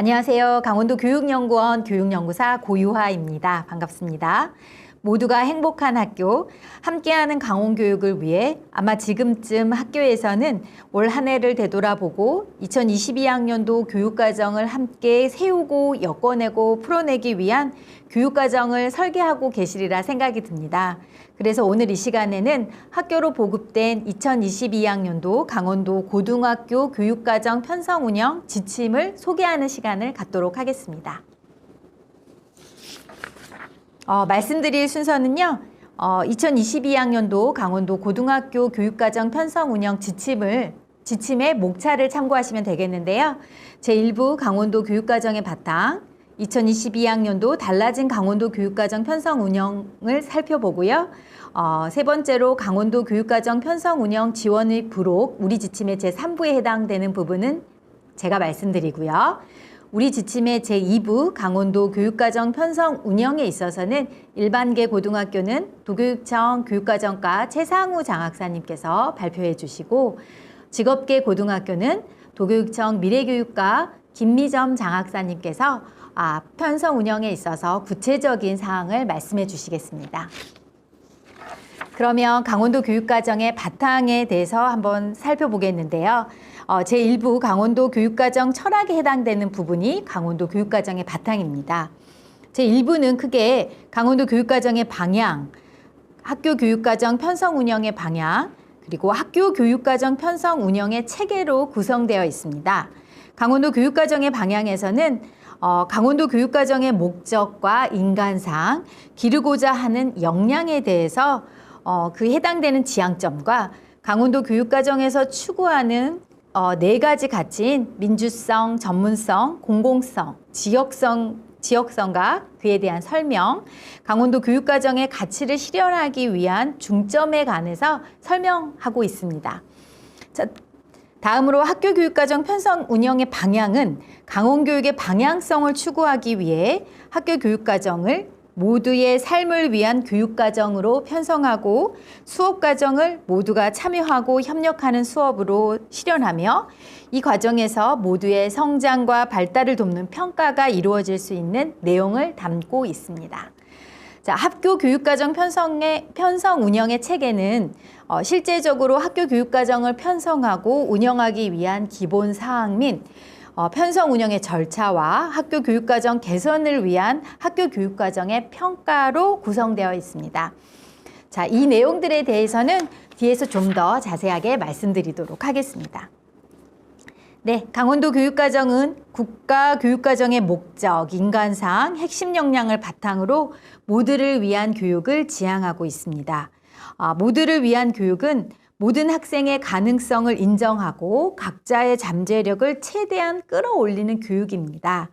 안녕하세요. 강원도 교육연구원 교육연구사 고유화입니다. 반갑습니다. 모두가 행복한 학교, 함께하는 강원교육을 위해 아마 지금쯤 학교에서는 올 한 해를 되돌아보고 2022학년도 교육과정을 함께 세우고 엮어내고 풀어내기 위한 교육과정을 설계하고 계시리라 생각이 듭니다. 그래서 오늘 이 시간에는 학교로 보급된 2022학년도 강원도 고등학교 교육과정 편성운영 지침을 소개하는 시간을 갖도록 하겠습니다. 말씀드릴 순서는요. 2022학년도 강원도 고등학교 교육과정 편성운영 지침의 목차를 참고하시면 되겠는데요. 제1부 강원도 교육과정의 바탕, 2022학년도 달라진 강원도 교육과정 편성운영을 살펴보고요. 세 번째로 강원도 교육과정 편성운영 지원의 부록, 우리 지침의 제3부에 해당되는 부분은 제가 말씀드리고요. 우리 지침의 제2부 강원도 교육과정 편성 운영에 있어서는 일반계 고등학교는 도교육청 교육과정과 최상우 장학사님께서 발표해 주시고, 직업계 고등학교는 도교육청 미래교육과 김미점 장학사님께서 편성 운영에 있어서 구체적인 사항을 말씀해 주시겠습니다. 그러면 강원도 교육과정의 바탕에 대해서 한번 살펴보겠는데요. 제1부 강원도 교육과정 철학에 해당되는 부분이 강원도 교육과정의 바탕입니다. 제1부는 크게 강원도 교육과정의 방향, 학교 교육과정 편성 운영의 방향, 그리고 학교 교육과정 편성 운영의 체계로 구성되어 있습니다. 강원도 교육과정의 방향에서는 강원도 교육과정의 목적과 인간상, 기르고자 하는 역량에 대해서 그 해당되는 지향점과 강원도 교육과정에서 추구하는 네 가지 가치인 민주성, 전문성, 공공성, 지역성과 그에 대한 설명, 강원도 교육과정의 가치를 실현하기 위한 중점에 관해서 설명하고 있습니다. 자, 다음으로 학교 교육과정 편성 운영의 방향은 강원교육의 방향성을 추구하기 위해 학교 교육과정을 모두의 삶을 위한 교육과정으로 편성하고 수업과정을 모두가 참여하고 협력하는 수업으로 실현하며 이 과정에서 모두의 성장과 발달을 돕는 평가가 이루어질 수 있는 내용을 담고 있습니다. 자, 학교 교육과정 편성 운영의 체계는 실제적으로 학교 교육과정을 편성하고 운영하기 위한 기본 사항 및 편성 운영의 절차와 학교 교육과정 개선을 위한 학교 교육과정의 평가로 구성되어 있습니다. 자, 이 내용들에 대해서는 뒤에서 좀 더 자세하게 말씀드리도록 하겠습니다. 네, 강원도 교육과정은 국가 교육과정의 목적, 인간상, 핵심 역량을 바탕으로 모두를 위한 교육을 지향하고 있습니다. 모두를 위한 교육은 모든 학생의 가능성을 인정하고 각자의 잠재력을 최대한 끌어올리는 교육입니다.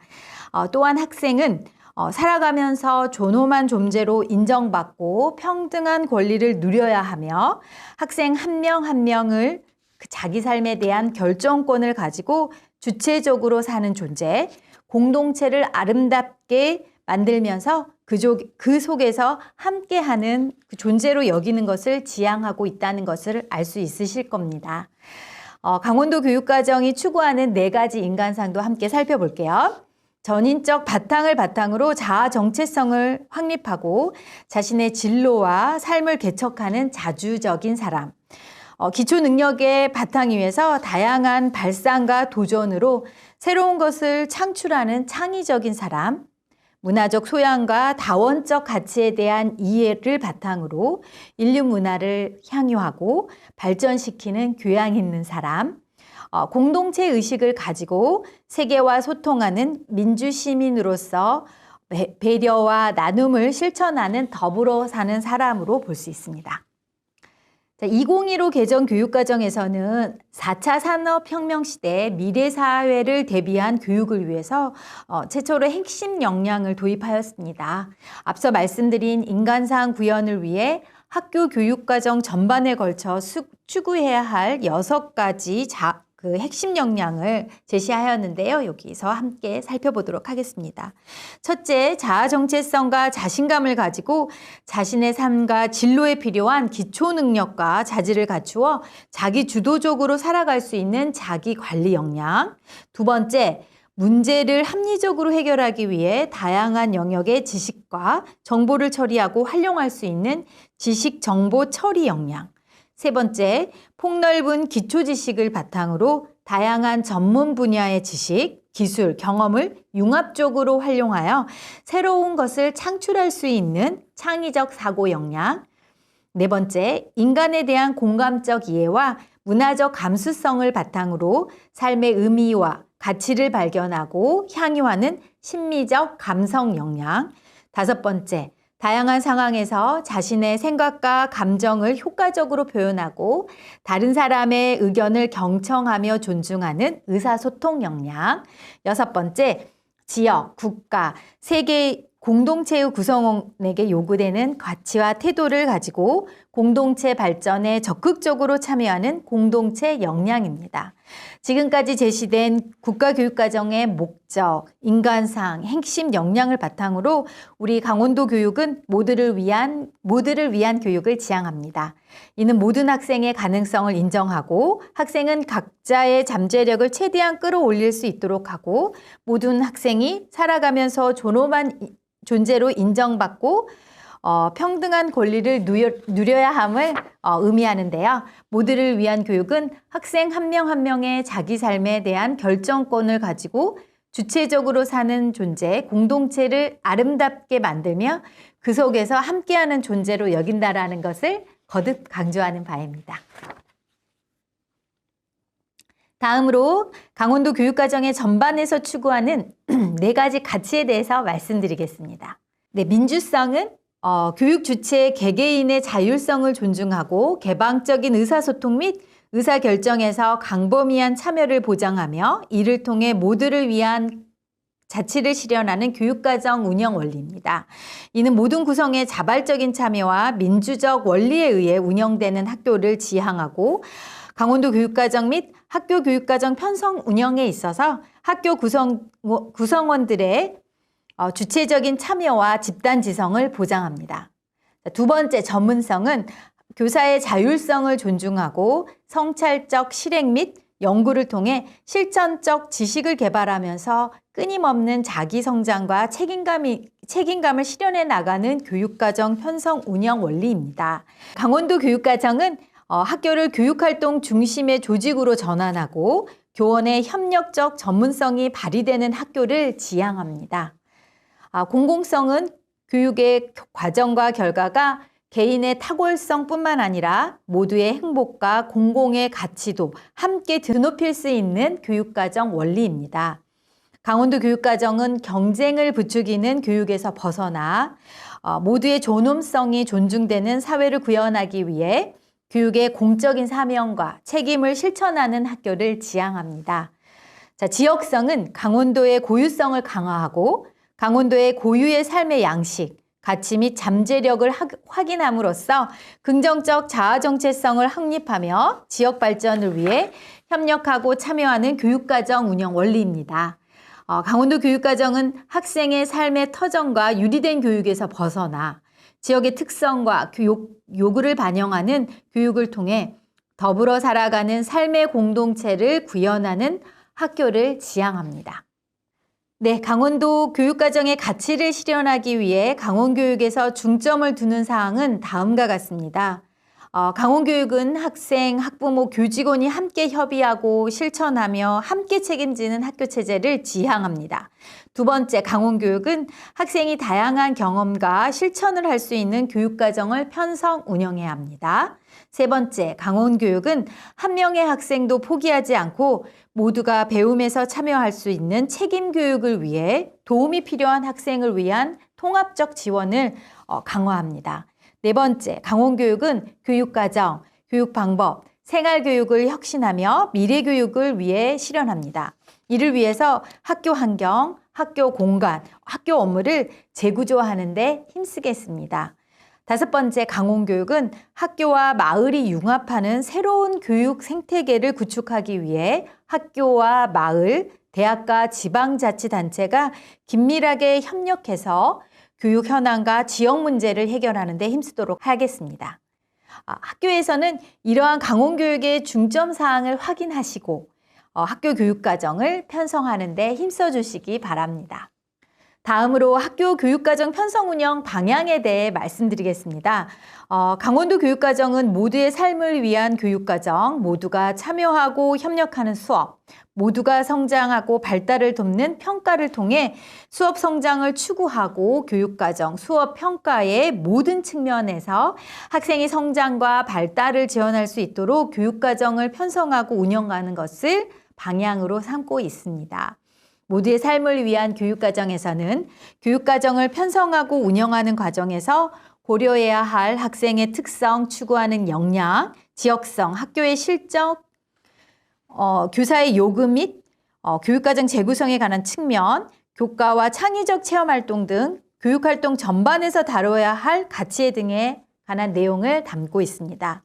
또한 학생은 살아가면서 존엄한 존재로 인정받고 평등한 권리를 누려야 하며 학생 한 명 한 명을 자기 삶에 대한 결정권을 가지고 주체적으로 사는 존재, 공동체를 아름답게 만들면서 그 속에서 함께하는 그 존재로 여기는 것을 지향하고 있다는 것을 알 수 있으실 겁니다. 강원도 교육과정이 추구하는 네 가지 인간상도 함께 살펴볼게요. 전인적 바탕을 바탕으로 자아 정체성을 확립하고 자신의 진로와 삶을 개척하는 자주적인 사람, 기초 능력의 바탕 위에서 다양한 발상과 도전으로 새로운 것을 창출하는 창의적인 사람, 문화적 소양과 다원적 가치에 대한 이해를 바탕으로 인류 문화를 향유하고 발전시키는 교양 있는 사람, 공동체 의식을 가지고 세계와 소통하는 민주시민으로서 배려와 나눔을 실천하는 더불어 사는 사람으로 볼 수 있습니다. 2015 개정 교육과정에서는 4차 산업혁명 시대 미래사회를 대비한 교육을 위해서 최초로 핵심 역량을 도입하였습니다. 앞서 말씀드린 인간상 구현을 위해 학교 교육과정 전반에 걸쳐 추구해야 할 6가지 그 핵심 역량을 제시하였는데요. 여기서 함께 살펴보도록 하겠습니다. 첫째, 자아 정체성과 자신감을 가지고 자신의 삶과 진로에 필요한 기초 능력과 자질을 갖추어 자기 주도적으로 살아갈 수 있는 자기 관리 역량. 두 번째, 문제를 합리적으로 해결하기 위해 다양한 영역의 지식과 정보를 처리하고 활용할 수 있는 지식 정보 처리 역량. 세 번째, 폭넓은 기초 지식을 바탕으로 다양한 전문 분야의 지식, 기술, 경험을 융합적으로 활용하여 새로운 것을 창출할 수 있는 창의적 사고 역량. 네 번째, 인간에 대한 공감적 이해와 문화적 감수성을 바탕으로 삶의 의미와 가치를 발견하고 향유하는 심미적 감성 역량. 다섯 번째, 다양한 상황에서 자신의 생각과 감정을 효과적으로 표현하고 다른 사람의 의견을 경청하며 존중하는 의사소통 역량. 여섯 번째, 지역, 국가, 세계 공동체의 구성원에게 요구되는 가치와 태도를 가지고 공동체 발전에 적극적으로 참여하는 공동체 역량입니다. 지금까지 제시된 국가교육과정의 목적, 인간상, 핵심 역량을 바탕으로 우리 강원도 교육은 모두를 위한 교육을 지향합니다. 이는 모든 학생의 가능성을 인정하고 학생은 각자의 잠재력을 최대한 끌어올릴 수 있도록 하고 모든 학생이 살아가면서 존엄한 존재로 인정받고 평등한 권리를 누려야 함을 의미하는데요. 모두를 위한 교육은 학생 한 명 한 명의 자기 삶에 대한 결정권을 가지고 주체적으로 사는 존재, 공동체를 아름답게 만들며 그 속에서 함께하는 존재로 여긴다라는 것을 거듭 강조하는 바입니다. 다음으로 강원도 교육과정의 전반에서 추구하는 네 가지 가치에 대해서 말씀드리겠습니다. 네, 민주성은 교육 주체의 개개인의 자율성을 존중하고 개방적인 의사소통 및 의사결정에서 광범위한 참여를 보장하며 이를 통해 모두를 위한 자치를 실현하는 교육과정 운영 원리입니다. 이는 모든 구성의 자발적인 참여와 민주적 원리에 의해 운영되는 학교를 지향하고 강원도 교육과정 및 학교 교육과정 편성 운영에 있어서 학교 구성원들의 주체적인 참여와 집단 지성을 보장합니다. 두 번째, 전문성은 교사의 자율성을 존중하고 성찰적 실행 및 연구를 통해 실천적 지식을 개발하면서 끊임없는 자기 성장과 책임감을 실현해 나가는 교육과정 편성 운영 원리입니다. 강원도 교육과정은 학교를 교육활동 중심의 조직으로 전환하고 교원의 협력적 전문성이 발휘되는 학교를 지향합니다. 공공성은 교육의 과정과 결과가 개인의 탁월성뿐만 아니라 모두의 행복과 공공의 가치도 함께 드높일 수 있는 교육과정 원리입니다. 강원도 교육과정은 경쟁을 부추기는 교육에서 벗어나 모두의 존엄성이 존중되는 사회를 구현하기 위해 교육의 공적인 사명과 책임을 실천하는 학교를 지향합니다. 자, 지역성은 강원도의 고유성을 강화하고 강원도의 고유의 삶의 양식, 가치 및 잠재력을 확인함으로써 긍정적 자아 정체성을 확립하며 지역 발전을 위해 협력하고 참여하는 교육과정 운영 원리입니다. 강원도 교육과정은 학생의 삶의 터전과 유리된 교육에서 벗어나 지역의 특성과 요구를 반영하는 교육을 통해 더불어 살아가는 삶의 공동체를 구현하는 학교를 지향합니다. 네, 강원도 교육과정의 가치를 실현하기 위해 강원교육에서 중점을 두는 사항은 다음과 같습니다. 강원교육은 학생, 학부모, 교직원이 함께 협의하고 실천하며 함께 책임지는 학교체제를 지향합니다. 두 번째, 강원교육은 학생이 다양한 경험과 실천을 할 수 있는 교육과정을 편성 운영해야 합니다. 세 번째, 강원교육은 한 명의 학생도 포기하지 않고 모두가 배움에서 참여할 수 있는 책임교육을 위해 도움이 필요한 학생을 위한 통합적 지원을 강화합니다. 네 번째, 강원교육은 교육과정, 교육방법, 생활교육을 혁신하며 미래교육을 위해 실현합니다. 이를 위해서 학교 환경, 학교 공간, 학교 업무를 재구조하는 데 힘쓰겠습니다. 다섯 번째, 강원교육은 학교와 마을이 융합하는 새로운 교육 생태계를 구축하기 위해 학교와 마을, 대학과 지방자치단체가 긴밀하게 협력해서 교육 현안과 지역 문제를 해결하는 데 힘쓰도록 하겠습니다. 학교에서는 이러한 강원교육의 중점 사항을 확인하시고 학교 교육과정을 편성하는 데 힘써 주시기 바랍니다. 다음으로 학교 교육과정 편성 운영 방향에 대해 말씀드리겠습니다. 강원도 교육과정은 모두의 삶을 위한 교육과정, 모두가 참여하고 협력하는 수업, 모두가 성장하고 발달을 돕는 평가를 통해 수업 성장을 추구하고 교육과정, 수업 평가의 모든 측면에서 학생의 성장과 발달을 지원할 수 있도록 교육과정을 편성하고 운영하는 것을 방향으로 삼고 있습니다. 모두의 삶을 위한 교육과정에서는 교육과정을 편성하고 운영하는 과정에서 고려해야 할 학생의 특성, 추구하는 역량, 지역성, 학교의 실적, 교사의 요구 및 교육과정 재구성에 관한 측면, 교과와 창의적 체험활동 등 교육활동 전반에서 다뤄야 할 가치 등에 관한 내용을 담고 있습니다.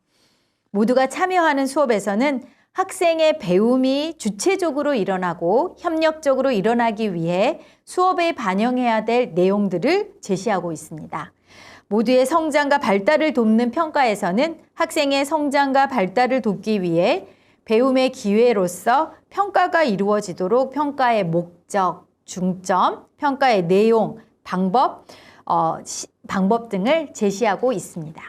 모두가 참여하는 수업에서는 학생의 배움이 주체적으로 일어나고 협력적으로 일어나기 위해 수업에 반영해야 될 내용들을 제시하고 있습니다. 모두의 성장과 발달을 돕는 평가에서는 학생의 성장과 발달을 돕기 위해 배움의 기회로서 평가가 이루어지도록 평가의 목적, 중점, 평가의 내용, 방법 등을 제시하고 있습니다.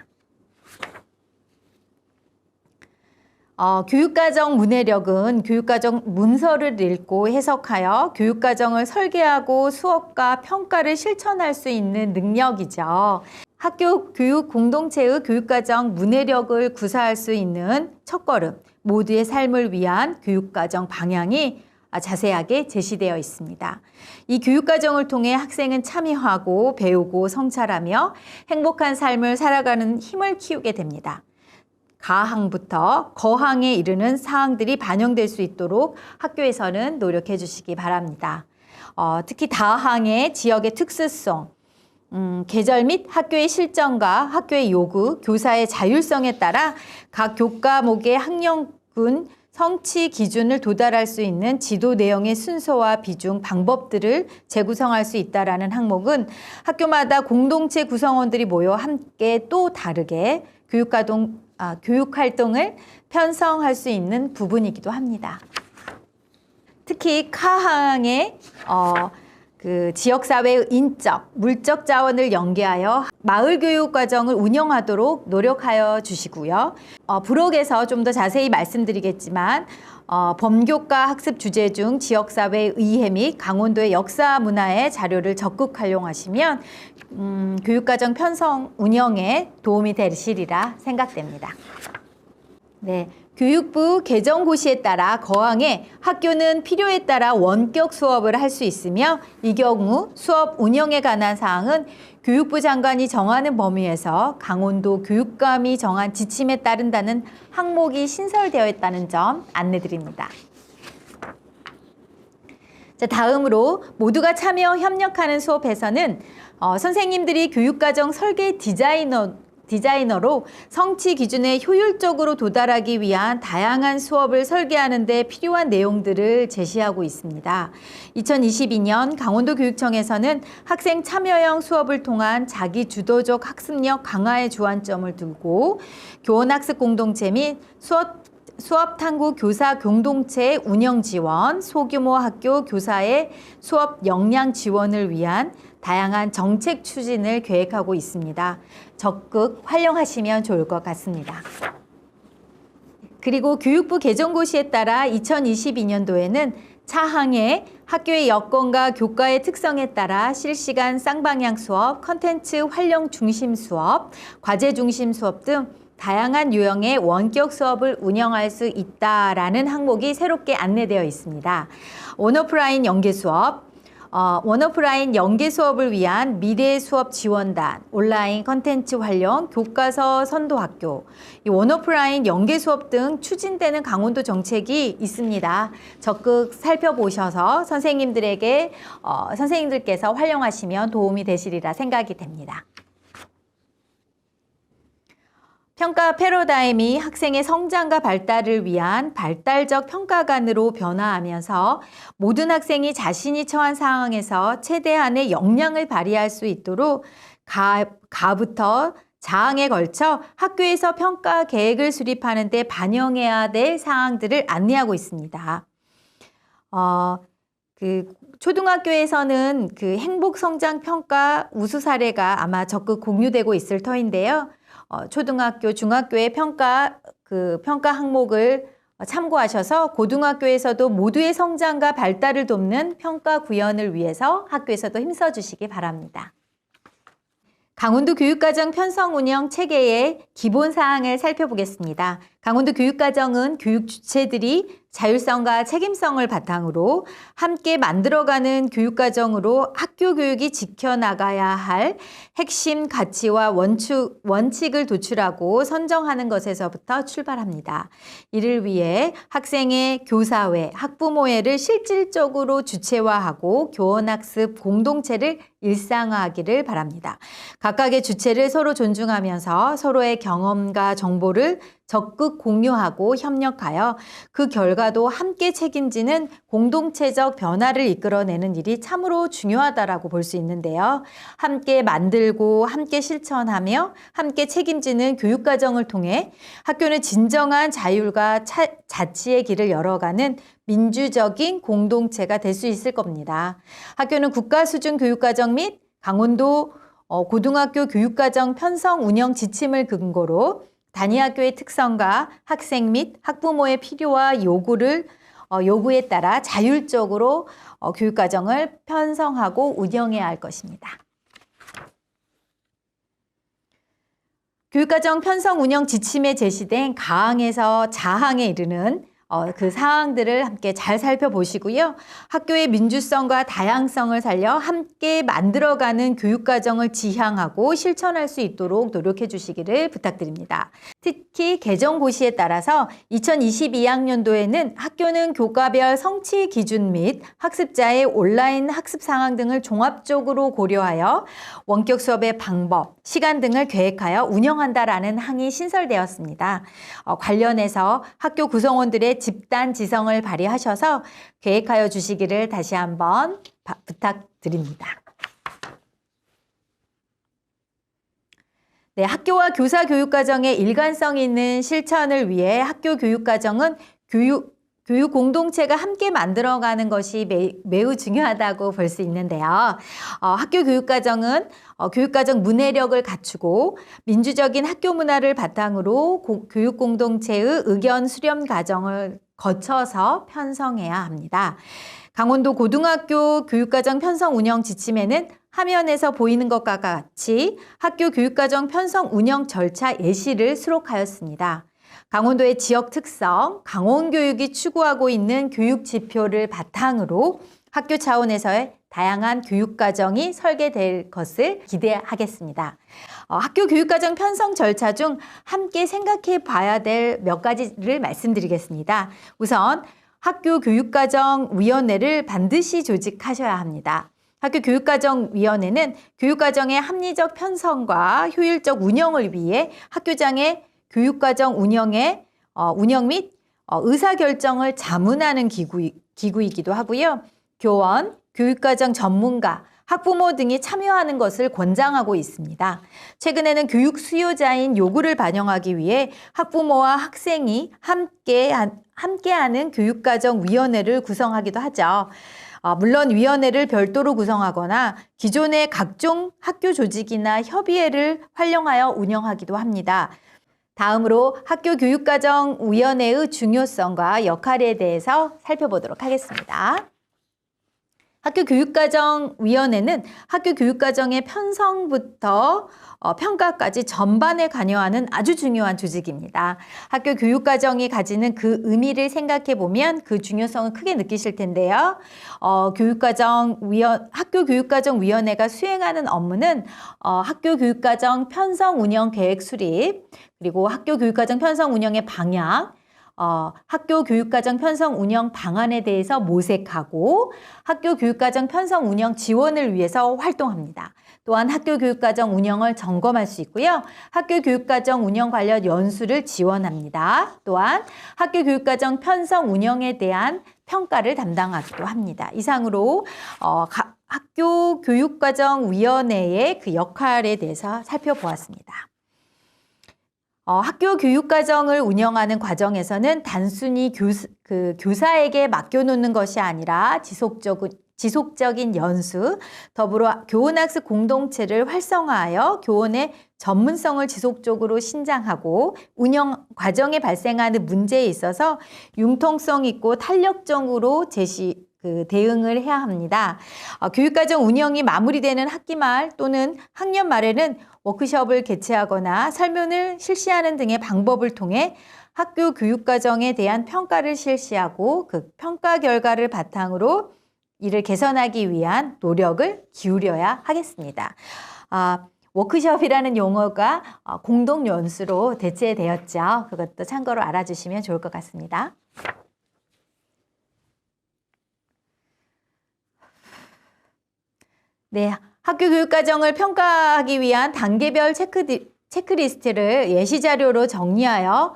교육과정 문해력은 교육과정 문서를 읽고 해석하여 교육과정을 설계하고 수업과 평가를 실천할 수 있는 능력이죠. 학교 교육 공동체의 교육과정 문해력을 구사할 수 있는 첫걸음, 모두의 삶을 위한 교육과정 방향이 자세하게 제시되어 있습니다. 이 교육과정을 통해 학생은 참여하고 배우고 성찰하며 행복한 삶을 살아가는 힘을 키우게 됩니다. 가항부터 거항에 이르는 사항들이 반영될 수 있도록 학교에서는 노력해 주시기 바랍니다. 특히 다항의 지역의 특수성, 계절 및 학교의 실정과 학교의 요구, 교사의 자율성에 따라 각 교과목의 학령군 성취 기준을 도달할 수 있는 지도 내용의 순서와 비중, 방법들을 재구성할 수 있다는 항목은 학교마다 공동체 구성원들이 모여 함께 또 다르게 교육활동을 편성할 수 있는 부분이기도 합니다. 특히 카항의 지역사회의 인적, 물적 자원을 연계하여 마을교육과정을 운영하도록 노력하여 주시고요. 부록에서 좀 더 자세히 말씀드리겠지만 범교과 학습 주제 중 지역사회의 의회 및 강원도의 역사 문화의 자료를 적극 활용하시면 교육과정 편성 운영에 도움이 되시리라 생각됩니다. 네. 교육부 개정고시에 따라 거항에 학교는 필요에 따라 원격 수업을 할 수 있으며 이 경우 수업 운영에 관한 사항은 교육부 장관이 정하는 범위에서 강원도 교육감이 정한 지침에 따른다는 항목이 신설되어 있다는 점 안내드립니다. 자, 다음으로 모두가 참여 협력하는 수업에서는 선생님들이 교육과정 설계 디자이너로 성취 기준에 효율적으로 도달하기 위한 다양한 수업을 설계하는 데 필요한 내용들을 제시하고 있습니다. 2022년 강원도 교육청에서는 학생 참여형 수업을 통한 자기 주도적 학습력 강화에 주안점을 두고 교원학습 공동체 및 수업 탐구 교사 공동체 운영 지원, 소규모 학교 교사의 수업 역량 지원을 위한 다양한 정책 추진을 계획하고 있습니다. 적극 활용하시면 좋을 것 같습니다. 그리고 교육부 개정고시에 따라 2022년도에는 차항에 학교의 여건과 교과의 특성에 따라 실시간 쌍방향 수업, 컨텐츠 활용 중심 수업, 과제 중심 수업 등 다양한 유형의 원격 수업을 운영할 수 있다라는 항목이 새롭게 안내되어 있습니다. 원오프라인 연계 수업, 원오프라인 연계 수업을 위한 미래 수업 지원단, 온라인 컨텐츠 활용, 교과서 선도학교, 이 원오프라인 연계 수업 등 추진되는 강원도 정책이 있습니다. 적극 살펴보셔서 선생님들께서 활용하시면 도움이 되시리라 생각이 됩니다. 평가 패러다임이 학생의 성장과 발달을 위한 발달적 평가관으로 변화하면서 모든 학생이 자신이 처한 상황에서 최대한의 역량을 발휘할 수 있도록 가부터 자항에 걸쳐 학교에서 평가 계획을 수립하는 데 반영해야 될 사항들을 안내하고 있습니다. 초등학교에서는 그 행복성장평가 우수 사례가 아마 적극 공유되고 있을 터인데요. 초등학교, 중학교의 평가 항목을 참고하셔서 고등학교에서도 모두의 성장과 발달을 돕는 평가 구현을 위해서 학교에서도 힘써 주시기 바랍니다. 강원도 교육과정 편성 운영 체계의 기본 사항을 살펴보겠습니다. 강원도 교육과정은 교육 주체들이 자율성과 책임성을 바탕으로 함께 만들어가는 교육과정으로 학교 교육이 지켜나가야 할 핵심 가치와 원칙을 도출하고 선정하는 것에서부터 출발합니다. 이를 위해 학생의 교사회, 학부모회를 실질적으로 주체화하고 교원학습 공동체를 일상화하기를 바랍니다. 각각의 주체를 서로 존중하면서 서로의 경험과 정보를 적극 공유하고 협력하여 그 결과도 함께 책임지는 공동체적 변화를 이끌어내는 일이 참으로 중요하다라고 볼 수 있는데요. 함께 만들고 함께 실천하며 함께 책임지는 교육과정을 통해 학교는 진정한 자율과 자치의 길을 열어가는 민주적인 공동체가 될 수 있을 겁니다. 학교는 국가 수준 교육과정 및 강원도 고등학교 교육과정 편성 운영 지침을 근거로 단위 학교의 특성과 학생 및 학부모의 필요와 요구에 따라 자율적으로 교육과정을 편성하고 운영해야 할 것입니다. 교육과정 편성 운영 지침에 제시된 가항에서 자항에 이르는 그 사항들을 함께 잘 살펴보시고요. 학교의 민주성과 다양성을 살려 함께 만들어가는 교육과정을 지향하고 실천할 수 있도록 노력해 주시기를 부탁드립니다. 특히 개정고시에 따라서 2022학년도에는 학교는 교과별 성취 기준 및 학습자의 온라인 학습 상황 등을 종합적으로 고려하여 원격 수업의 방법, 시간 등을 계획하여 운영한다라는 항이 신설되었습니다. 관련해서 학교 구성원들의 집단 지성을 발휘하셔서 계획하여 주시기를 다시 한번 부탁드립니다. 네, 학교와 교사 교육과정의 일관성 있는 실천을 위해 학교 교육과정은 교육 공동체가 함께 만들어가는 것이 매우 중요하다고 볼 수 있는데요. 학교 교육과정은 교육과정 문해력을 갖추고 민주적인 학교 문화를 바탕으로 교육 공동체의 의견 수렴 과정을 거쳐서 편성해야 합니다. 강원도 고등학교 교육과정 편성 운영 지침에는 화면에서 보이는 것과 같이 학교 교육과정 편성 운영 절차 예시를 수록하였습니다. 강원도의 지역 특성, 강원교육이 추구하고 있는 교육 지표를 바탕으로 학교 차원에서의 다양한 교육과정이 설계될 것을 기대하겠습니다. 학교 교육과정 편성 절차 중 함께 생각해 봐야 될 몇 가지를 말씀드리겠습니다. 우선 학교 교육과정위원회를 반드시 조직하셔야 합니다. 학교 교육과정위원회는 교육과정의 합리적 편성과 효율적 운영을 위해 학교장의 교육과정 운영 및 의사결정을 자문하는 기구이기도 하고요. 교원, 교육과정 전문가, 학부모 등이 참여하는 것을 권장하고 있습니다. 최근에는 교육 수요자인 요구를 반영하기 위해 학부모와 학생이 함께하는 교육과정위원회를 구성하기도 하죠. 물론 위원회를 별도로 구성하거나 기존의 각종 학교 조직이나 협의회를 활용하여 운영하기도 합니다. 다음으로 학교 교육과정위원회의 중요성과 역할에 대해서 살펴보도록 하겠습니다. 학교 교육과정위원회는 학교 교육과정의 편성부터 평가까지 전반에 관여하는 아주 중요한 조직입니다. 학교 교육과정이 가지는 그 의미를 생각해 보면 그 중요성을 크게 느끼실 텐데요. 학교 교육과정위원회가 수행하는 업무는 학교 교육과정 편성 운영 계획 수립, 그리고 학교 교육과정 편성 운영의 방향, 학교 교육과정 편성 운영 방안에 대해서 모색하고 학교 교육과정 편성 운영 지원을 위해서 활동합니다. 또한 학교 교육과정 운영을 점검할 수 있고요. 학교 교육과정 운영 관련 연수를 지원합니다. 또한 학교 교육과정 편성 운영에 대한 평가를 담당하기도 합니다. 이상으로 학교 교육과정위원회의 그 역할에 대해서 살펴보았습니다. 학교 교육과정을 운영하는 과정에서는 단순히 교사에게 맡겨놓는 것이 아니라 지속적인 연수, 더불어 교원학습 공동체를 활성화하여 교원의 전문성을 지속적으로 신장하고 운영 과정에 발생하는 문제에 있어서 융통성 있고 탄력적으로 대응을 해야 합니다. 교육과정 운영이 마무리되는 학기 말 또는 학년 말에는 워크숍을 개최하거나 설문을 실시하는 등의 방법을 통해 학교 교육과정에 대한 평가를 실시하고 그 평가 결과를 바탕으로 이를 개선하기 위한 노력을 기울여야 하겠습니다. 워크숍이라는 용어가 공동 연수로 대체되었죠. 그것도 참고로 알아주시면 좋을 것 같습니다. 네, 학교 교육과정을 평가하기 위한 단계별 체크리스트를 예시자료로 정리하여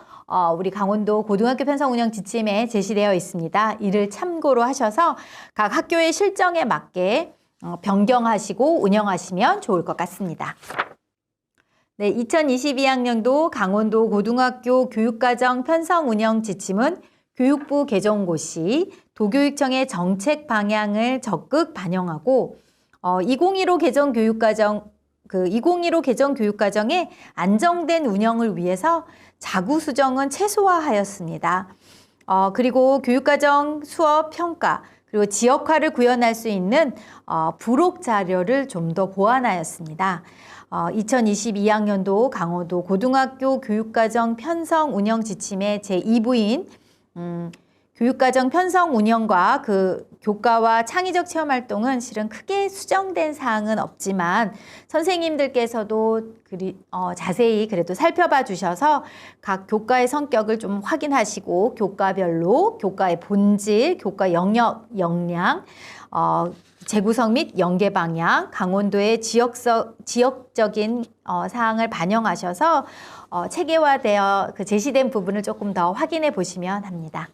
우리 강원도 고등학교 편성 운영 지침에 제시되어 있습니다. 이를 참고로 하셔서 각 학교의 실정에 맞게 변경하시고 운영하시면 좋을 것 같습니다. 네, 2022학년도 강원도 고등학교 교육과정 편성 운영 지침은 교육부 개정고 시 도교육청의 정책 방향을 적극 반영하고 2015 개정 교육과정의 안정된 운영을 위해서 자구 수정은 최소화하였습니다. 그리고 교육과정 수업 평가 그리고 지역화를 구현할 수 있는 부록 자료를 좀 더 보완하였습니다. 2022학년도 강원도 고등학교 교육과정 편성 운영 지침의 제2부인 교육과정 편성 운영과 그 교과와 창의적 체험 활동은 실은 크게 수정된 사항은 없지만 선생님들께서도 자세히 그래도 살펴봐 주셔서 각 교과의 성격을 좀 확인하시고 교과별로 교과의 본질, 교과 영역, 역량, 재구성 및 연계 방향, 강원도의 지역적인 사항을 반영하셔서 체계화되어 제시된 부분을 조금 더 확인해 보시면 합니다.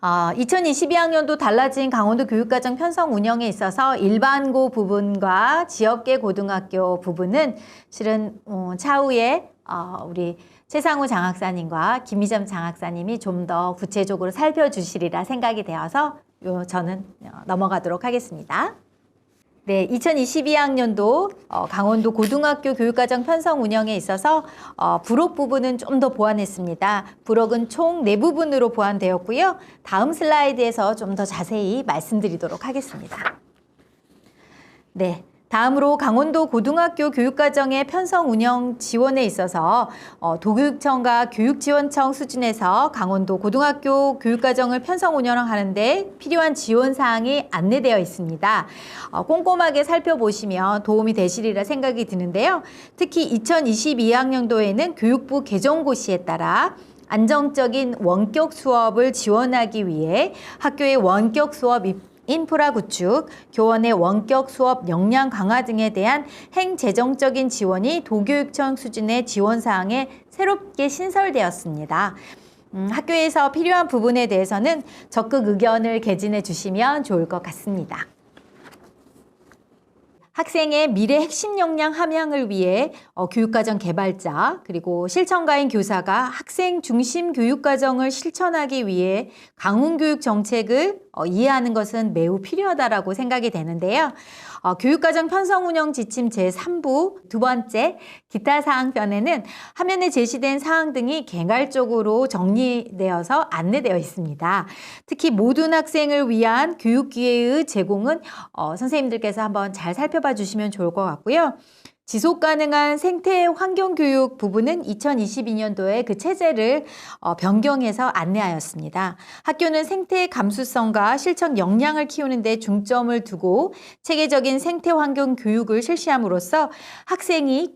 2022학년도 달라진 강원도 교육과정 편성 운영에 있어서 일반고 부분과 지역계 고등학교 부분은 실은 차후에 우리 최상우 장학사님과 김미점 장학사님이 좀 더 구체적으로 살펴주시리라 생각이 되어서 저는 넘어가도록 하겠습니다. 네, 2022학년도 강원도 고등학교 교육과정 편성 운영에 있어서 부록 부분은 좀 더 보완했습니다. 부록은 총 4부분으로 보완되었고요. 다음 슬라이드에서 좀 더 자세히 말씀드리도록 하겠습니다. 네. 다음으로 강원도 고등학교 교육과정의 편성 운영 지원에 있어서 도교육청과 교육지원청 수준에서 강원도 고등학교 교육과정을 편성 운영하는 데 필요한 지원 사항이 안내되어 있습니다. 꼼꼼하게 살펴보시면 도움이 되시리라 생각이 드는데요. 특히 2022학년도에는 교육부 개정고시에 따라 안정적인 원격 수업을 지원하기 위해 학교의 원격 수업 인프라 구축, 교원의 원격 수업 역량 강화 등에 대한 행재정적인 지원이 도교육청 수준의 지원 사항에 새롭게 신설되었습니다. 학교에서 필요한 부분에 대해서는 적극 의견을 개진해 주시면 좋을 것 같습니다. 학생의 미래 핵심 역량 함양을 위해 교육과정 개발자 그리고 실천가인 교사가 학생 중심 교육과정을 실천하기 위해 강훈교육 정책을 이해하는 것은 매우 필요하다고 생각이 되는데요. 교육과정 편성 운영 지침 제3부 두 번째 기타 사항편에는 화면에 제시된 사항 등이 개괄적으로 정리되어서 안내되어 있습니다. 특히 모든 학생을 위한 교육 기회의 제공은 선생님들께서 한번 잘 살펴봐 주시면 좋을 것 같고요. 지속 가능한 생태 환경 교육 부분은 2022년도에 그 체제를 변경해서 안내하였습니다. 학교는 생태 감수성과 실천 역량을 키우는 데 중점을 두고 체계적인 생태 환경 교육을 실시함으로써 학생이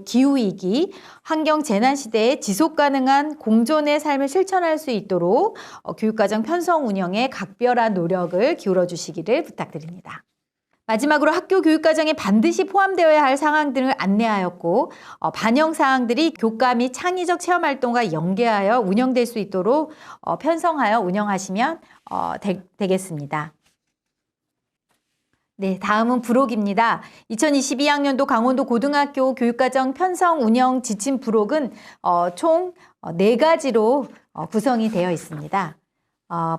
기후위기, 환경 재난 시대에 지속 가능한 공존의 삶을 실천할 수 있도록 교육과정 편성 운영에 각별한 노력을 기울여 주시기를 부탁드립니다. 마지막으로 학교 교육과정에 반드시 포함되어야 할 사항 등을 안내하였고 반영 사항들이 교과 및 창의적 체험활동과 연계하여 운영될 수 있도록 편성하여 운영하시면 되겠습니다. 네, 다음은 부록입니다. 2022학년도 강원도 고등학교 교육과정 편성 운영 지침 부록은 총 4가지로 구성이 되어 있습니다.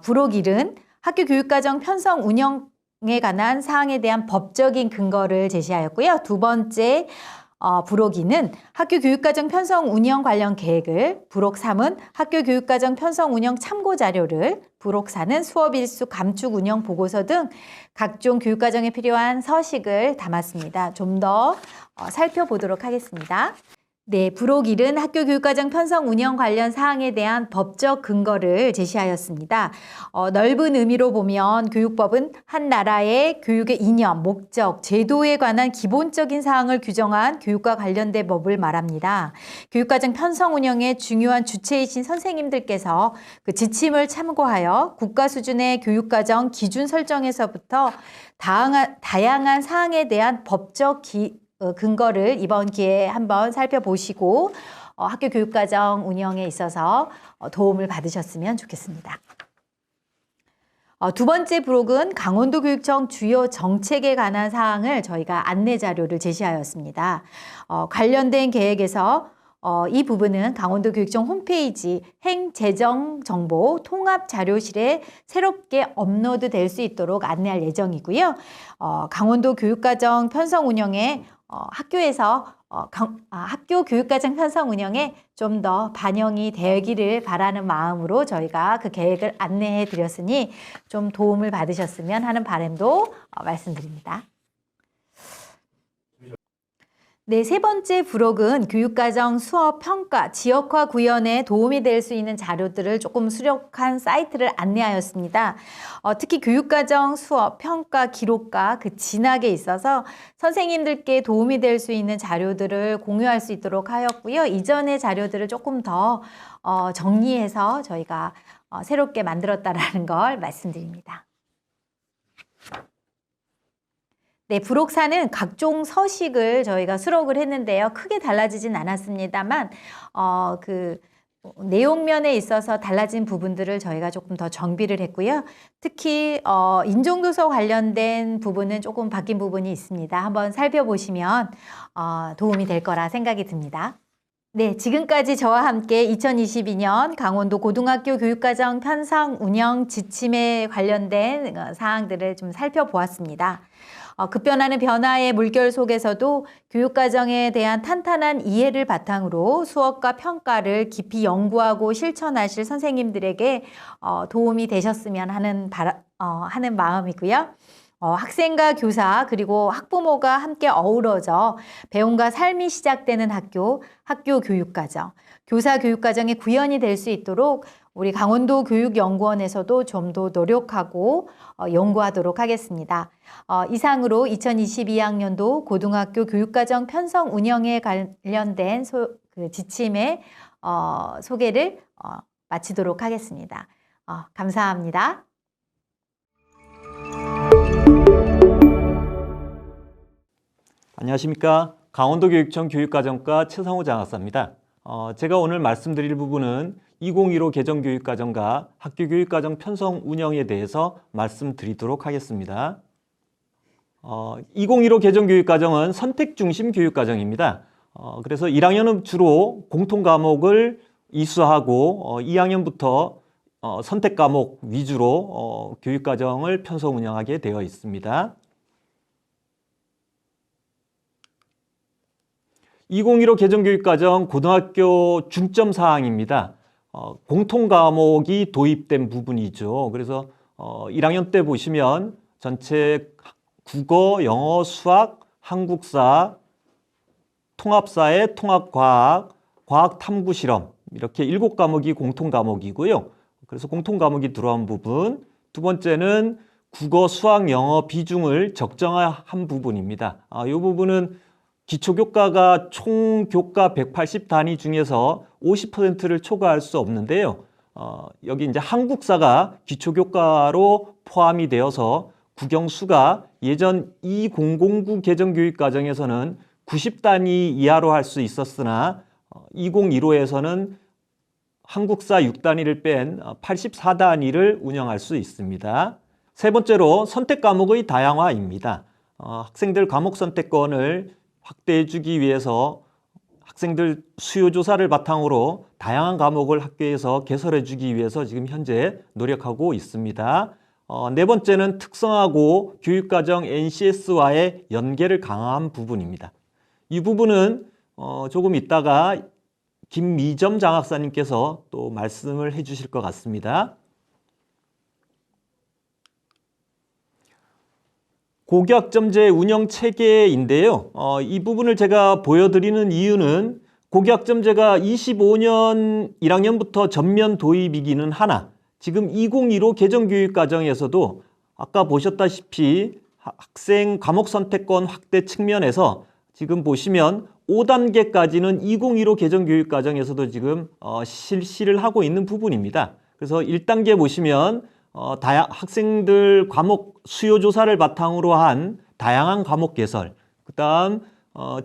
부록 1은 학교 교육과정 편성 운영에 관한 사항에 대한 법적인 근거를 제시하였고요. 두 번째, 부록 2는 학교 교육과정 편성 운영 관련 계획을, 부록 3은 학교 교육과정 편성 운영 참고 자료를, 부록 4는 수업 일수 감축 운영 보고서 등 각종 교육과정에 필요한 서식을 담았습니다. 좀 더 살펴보도록 하겠습니다. 네, 부록 1은 학교 교육과정 편성 운영 관련 사항에 대한 법적 근거를 제시하였습니다. 넓은 의미로 보면 교육법은 한 나라의 교육의 이념, 목적, 제도에 관한 기본적인 사항을 규정한 교육과 관련된 법을 말합니다. 교육과정 편성 운영의 중요한 주체이신 선생님들께서 그 지침을 참고하여 국가 수준의 교육과정 기준 설정에서부터 다양한 사항에 대한 법적 근거를 이번 기회에 한번 살펴보시고 학교 교육과정 운영에 있어서 도움을 받으셨으면 좋겠습니다. 두 번째 부록은 강원도 교육청 주요 정책에 관한 사항을 저희가 안내 자료를 제시하였습니다. 관련된 계획에서 이 부분은 강원도 교육청 홈페이지 행재정정보 통합자료실에 새롭게 업로드 될 수 있도록 안내할 예정이고요. 강원도 교육과정 편성 운영에 학교에서 학교 교육과정 편성 운영에 좀 더 반영이 되기를 바라는 마음으로 저희가 그 계획을 안내해 드렸으니 좀 도움을 받으셨으면 하는 바람도 말씀드립니다. 네, 세 번째 부록은 교육과정 수업 평가, 지역화 구현에 도움이 될 수 있는 자료들을 조금 수록한 사이트를 안내하였습니다. 특히 교육과정 수업 평가 기록과 그 진학에 있어서 선생님들께 도움이 될 수 있는 자료들을 공유할 수 있도록 하였고요. 이전의 자료들을 조금 더 정리해서 저희가 새롭게 만들었다라는 걸 말씀드립니다. 네, 부록사는 각종 서식을 저희가 수록을 했는데요. 크게 달라지진 않았습니다만 그 내용면에 있어서 달라진 부분들을 저희가 조금 더 정비를 했고요. 특히 인종도서 관련된 부분은 조금 바뀐 부분이 있습니다. 한번 살펴보시면 도움이 될 거라 생각이 듭니다. 네, 지금까지 저와 함께 2022년 강원도 고등학교 교육과정 편성 운영 지침에 관련된 사항들을 좀 살펴보았습니다. 급변하는 변화의 물결 속에서도 교육과정에 대한 탄탄한 이해를 바탕으로 수업과 평가를 깊이 연구하고 실천하실 선생님들에게 도움이 되셨으면 하는 마음이고요. 학생과 교사 그리고 학부모가 함께 어우러져 배움과 삶이 시작되는 학교 교육과정, 교사 교육과정의 구현이 될 수 있도록 우리 강원도 교육연구원에서도 좀 더 노력하고 연구하도록 하겠습니다. 이상으로 2022학년도 고등학교 교육과정 편성 운영에 관련된 그 지침의 소개를 마치도록 하겠습니다. 감사합니다. 안녕하십니까. 강원도교육청 교육과정과 최상호 장학사입니다. 제가 오늘 말씀드릴 부분은 2015 개정교육과정과 학교교육과정 편성 운영에 대해서 말씀드리도록 하겠습니다. 2015 개정교육과정은 선택중심 교육과정입니다. 그래서 1학년은 주로 공통과목을 이수하고 2학년부터 선택과목 위주로 교육과정을 편성 운영하게 되어 있습니다. 2015 개정교육과정 고등학교 중점 사항입니다. 공통과목이 도입된 부분이죠. 그래서 1학년 때 보시면 전체 국어, 영어, 수학, 한국사, 통합사회, 통합과학, 과학탐구실험 이렇게 7과목이 공통과목이고요. 그래서 공통과목이 들어온 부분. 두 번째는 국어, 수학, 영어 비중을 적정한 부분입니다. 이 부분은 기초교과가 총 교과 180단위 중에서 50%를 초과할 수 없는데요. 여기 이제 한국사가 기초교과로 포함이 되어서 국영수가 예전 2009 개정교육과정에서는 90단위 이하로 할 수 있었으나 2015에서는 한국사 6단위를 뺀 84단위를 운영할 수 있습니다. 세 번째로 선택과목의 다양화입니다. 학생들 과목 선택권을 확대해 주기 위해서 학생들 수요 조사를 바탕으로 다양한 과목을 학교에서 개설해 주기 위해서 지금 현재 노력하고 있습니다. 네 번째는 특성화고 교육과정 NCS와의 연계를 강화한 부분입니다. 이 부분은 조금 있다가 김미점 장학사님께서 또 말씀을 해 주실 것 같습니다. 고교학점제 운영 체계인데요. 이 부분을 제가 보여드리는 이유는 고교학점제가 25년 1학년부터 전면 도입이기는 하나 지금 2015 개정교육과정에서도 아까 보셨다시피 학생 과목 선택권 확대 측면에서 지금 보시면 5단계까지는 2015 개정교육과정에서도 지금 실시를 하고 있는 부분입니다. 그래서 1단계 보시면 학생들 과목 수요 조사를 바탕으로 한 다양한 과목 개설, 그다음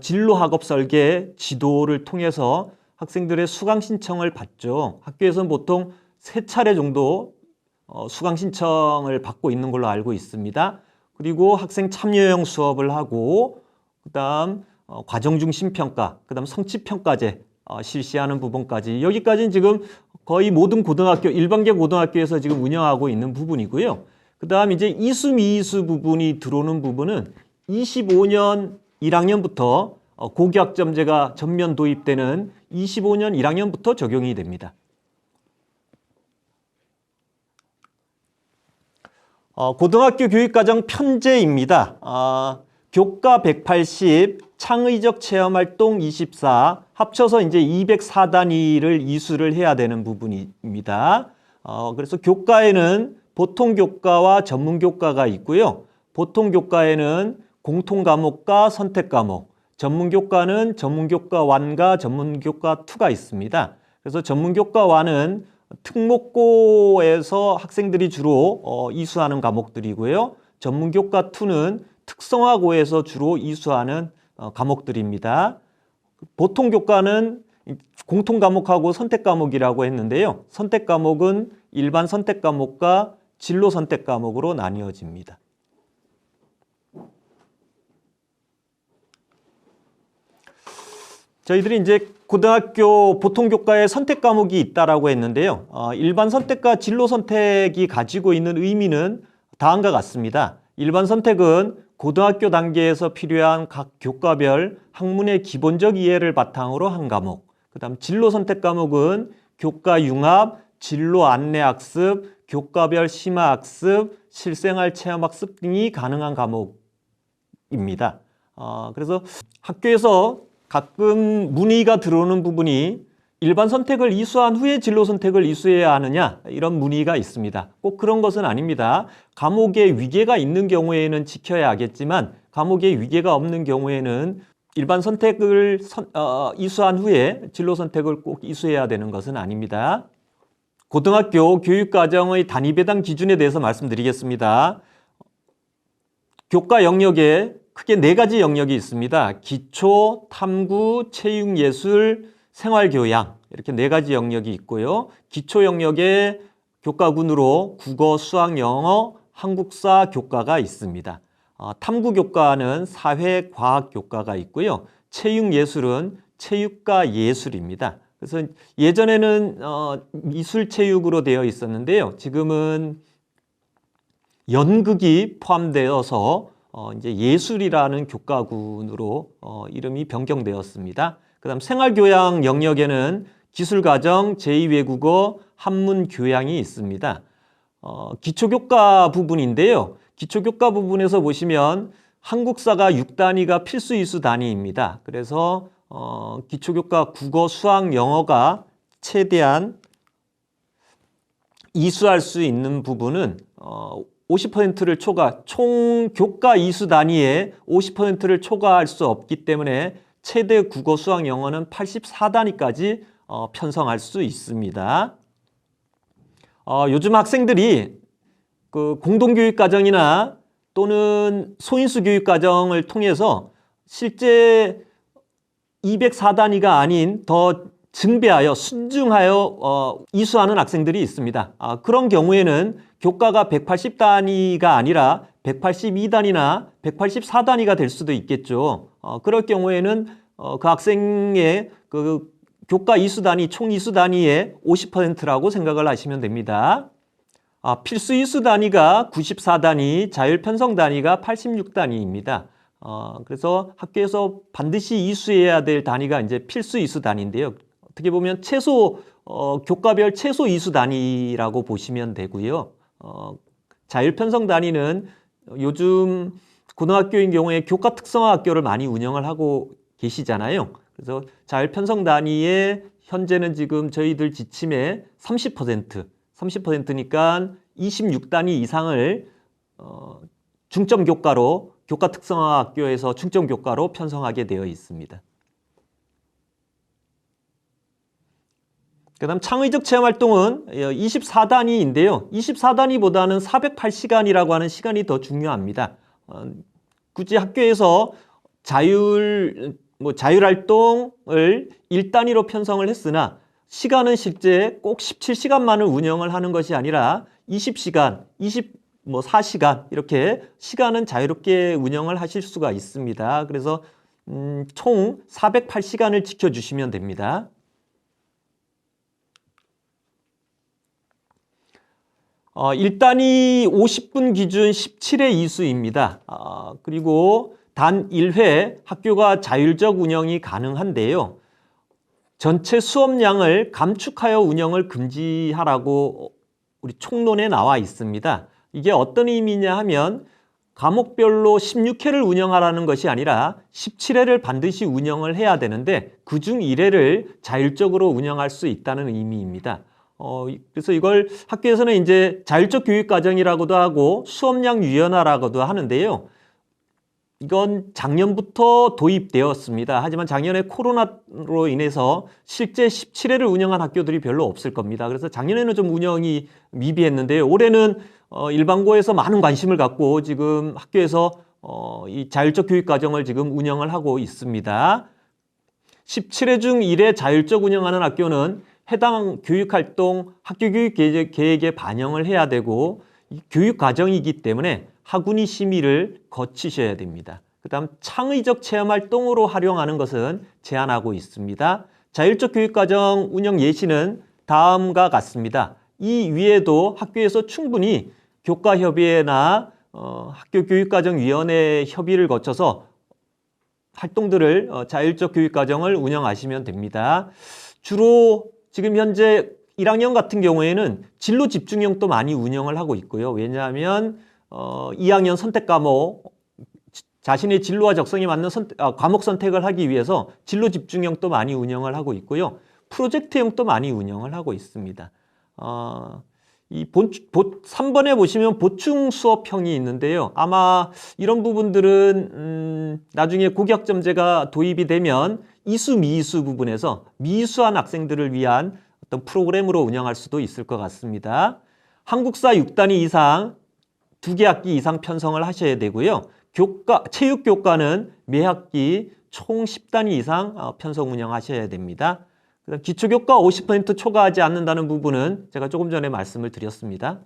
진로 학업 설계 지도를 통해서 학생들의 수강 신청을 받죠. 학교에서는 보통 3차례 정도 수강 신청을 받고 있는 걸로 알고 있습니다. 그리고 학생 참여형 수업을 하고 그다음 과정 중심 평가, 그다음 성취 평가제 실시하는 부분까지 여기까지는 지금 거의 모든 고등학교, 일반계 고등학교에서 지금 운영하고 있는 부분이고요. 그 다음 이제 이수, 미이수 부분이 들어오는 부분은 25년 1학년부터 고교학점제가 전면 도입되는 25년 1학년부터 적용이 됩니다. 고등학교 교육과정 편제입니다. 교과 180, 창의적 체험활동 24, 합쳐서 이제 204단위를 이수를 해야 되는 부분입니다. 그래서 교과에는 보통 교과와 전문 교과가 있고요. 보통 교과에는 공통 과목과 선택 과목, 전문 교과는 전문 교과 1과 전문 교과 2가 있습니다. 그래서 전문 교과 1은 특목고에서 학생들이 주로 이수하는 과목들이고요. 전문 교과 2는 특성화고에서 주로 이수하는 과목들입니다. 보통 교과는 공통 과목하고 선택 과목이라고 했는데요. 선택 과목은 일반 선택 과목과 진로 선택 과목으로 나뉘어집니다. 저희들이 이제 고등학교 보통 교과에 선택 과목이 있다라고 했는데요. 일반 선택과 진로 선택이 가지고 있는 의미는 다음과 같습니다. 일반 선택은 고등학교 단계에서 필요한 각 교과별 학문의 기본적 이해를 바탕으로 한 과목. 그다음 진로 선택 과목은 교과 융합, 진로 안내 학습, 교과별 심화 학습, 실생활 체험 학습 등이 가능한 과목입니다. 그래서 학교에서 가끔 문의가 들어오는 부분이 일반 선택을 이수한 후에 진로 선택을 이수해야 하느냐 이런 문의가 있습니다. 꼭 그런 것은 아닙니다. 과목에 위계가 있는 경우에는 지켜야 하겠지만 과목에 위계가 없는 경우에는 일반 선택을 이수한 후에 진로 선택을 꼭 이수해야 되는 것은 아닙니다. 고등학교 교육과정의 단위배당 기준에 대해서 말씀드리겠습니다. 교과 영역에 크게 4가지 영역이 있습니다. 기초, 탐구, 체육예술, 생활교양 이렇게 4가지 영역이 있고요. 기초 영역에 교과군으로 국어, 수학, 영어, 한국사 교과가 있습니다. 탐구 교과는 사회, 과학 교과가 있고요. 체육예술은 체육과 예술입니다. 그래서 예전에는 미술체육으로 되어 있었는데요. 지금은 연극이 포함되어서 이제 예술이라는 교과군으로 이름이 변경되었습니다. 그다음 생활교양 영역에는 기술과정, 제2외국어, 한문교양이 있습니다. 기초교과 부분인데요. 기초교과 부분에서 보시면 한국사가 6단위가 필수 이수 단위입니다. 그래서 기초교과 국어, 수학, 영어가 최대한 이수할 수 있는 부분은 50%를 초과, 총 교과 이수 단위에 50%를 초과할 수 없기 때문에 최대 국어, 수학, 영어는 84단위까지 편성할 수 있습니다. 요즘 학생들이 그 공동교육과정이나 또는 소인수 교육과정을 통해서 실제 204단위가 아닌 더 증배하여 순증하여 이수하는 학생들이 있습니다. 그런 경우에는 교과가 180단위가 아니라 182단위나 184단위가 될 수도 있겠죠. 그럴 경우에는 그 학생의 그 교과 이수 단위, 총 이수 단위의 50%라고 생각을 하시면 됩니다. 필수 이수 단위가 94단위, 자율 편성 단위가 86단위입니다. 그래서 학교에서 반드시 이수해야 될 단위가 이제 필수 이수 단위인데요. 어떻게 보면 최소 교과별 최소 이수 단위라고 보시면 되고요. 자율 편성 단위는 요즘 고등학교인 경우에 교과 특성화 학교를 많이 운영을 하고 계시잖아요. 그래서 자율 편성 단위에 현재는 지금 저희들 지침의 30%니까 26단위 이상을 중점 교과로 교과 특성화 학교에서 중점 교과로 편성하게 되어 있습니다. 그 다음 창의적 체험 활동은 24단위인데요. 24단위보다는 408시간이라고 하는 시간이 더 중요합니다. 굳이 학교에서 자율 활동을 1단위로 편성을 했으나 시간은 실제 꼭 17시간만을 운영을 하는 것이 아니라 20시간, 24시간 이렇게 시간은 자유롭게 운영을 하실 수가 있습니다. 그래서 총 408시간을 지켜주시면 됩니다. 1단위 50분 기준 17회 이수입니다. 그리고 단 1회 학교가 자율적 운영이 가능한데요. 전체 수업량을 감축하여 운영을 금지하라고 우리 총론에 나와 있습니다. 이게 어떤 의미냐 하면 과목별로 16회를 운영하라는 것이 아니라 17회를 반드시 운영을 해야 되는데 그중 1회를 자율적으로 운영할 수 있다는 의미입니다. 그래서 이걸 학교에서는 이제 자율적 교육과정이라고도 하고 수업량 유연화라고도 하는데요. 이건 작년부터 도입되었습니다. 하지만 작년에 코로나로 인해서 실제 17회를 운영한 학교들이 별로 없을 겁니다. 그래서 작년에는 좀 운영이 미비했는데요. 올해는 일반고에서 많은 관심을 갖고 지금 학교에서 이 자율적 교육과정을 지금 운영을 하고 있습니다. 17회 중 1회 자율적 운영하는 학교는 해당 교육활동 학교 교육 계획에 반영을 해야 되고 교육과정이기 때문에 학운위 심의를 거치셔야 됩니다. 그 다음 창의적 체험활동으로 활용하는 것은 제한하고 있습니다. 자율적 교육과정 운영 예시는 다음과 같습니다. 이 위에도 학교에서 충분히 교과협의회나 학교교육과정위원회 협의를 거쳐서 활동들을 자율적 교육과정을 운영하시면 됩니다. 주로 지금 현재 1학년 같은 경우에는 진로 집중형도 많이 운영을 하고 있고요. 왜냐하면 2학년 선택 과목, 자신의 진로와 적성에 맞는 과목 선택을 하기 위해서 진로 집중형도 많이 운영을 하고 있고요. 프로젝트형도 많이 운영을 하고 있습니다. 이 3번에 보시면 보충 수업형이 있는데요. 아마 이런 부분들은 나중에 고교학점제가 도입이 되면 이수, 미이수 부분에서 미이수한 학생들을 위한 어떤 프로그램으로 운영할 수도 있을 것 같습니다. 한국사 6단위 이상 2개 학기 이상 편성을 하셔야 되고요. 체육교과는 매 학기 총 10단위 이상 편성 운영하셔야 됩니다. 기초교과 50% 초과하지 않는다는 부분은 제가 조금 전에 말씀을 드렸습니다.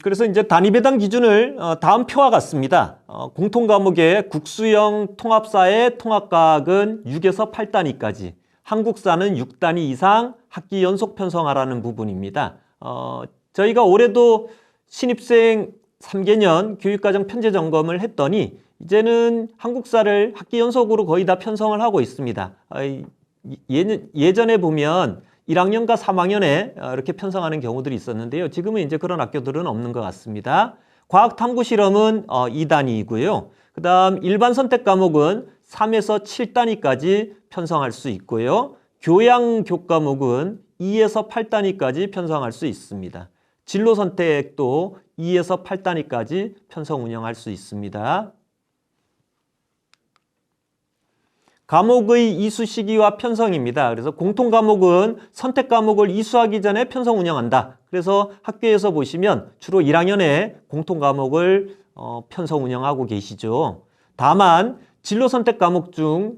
그래서 이제 단위 배당 기준을 다음 표와 같습니다. 공통과목의 국수형 통합사의 통합과학은 6에서 8단위까지, 한국사는 6단위 이상 학기 연속 편성하라는 부분입니다. 저희가 올해도 신입생 3개년 교육과정 편제 점검을 했더니 이제는 한국사를 학기 연속으로 거의 다 편성을 하고 있습니다. 예전에 보면 1학년과 3학년에 이렇게 편성하는 경우들이 있었는데요. 지금은 이제 그런 학교들은 없는 것 같습니다. 과학 탐구 실험은 2단위이고요. 그 다음 일반 선택 과목은 3에서 7단위까지 편성할 수 있고요. 교양 교과목은 2에서 8단위까지 편성할 수 있습니다. 진로 선택도 2에서 8단위까지 편성 운영할 수 있습니다. 과목의 이수 시기와 편성입니다. 그래서 공통 과목은 선택 과목을 이수하기 전에 편성 운영한다. 그래서 학교에서 보시면 주로 1학년에 공통 과목을 편성 운영하고 계시죠. 다만 진로 선택 과목 중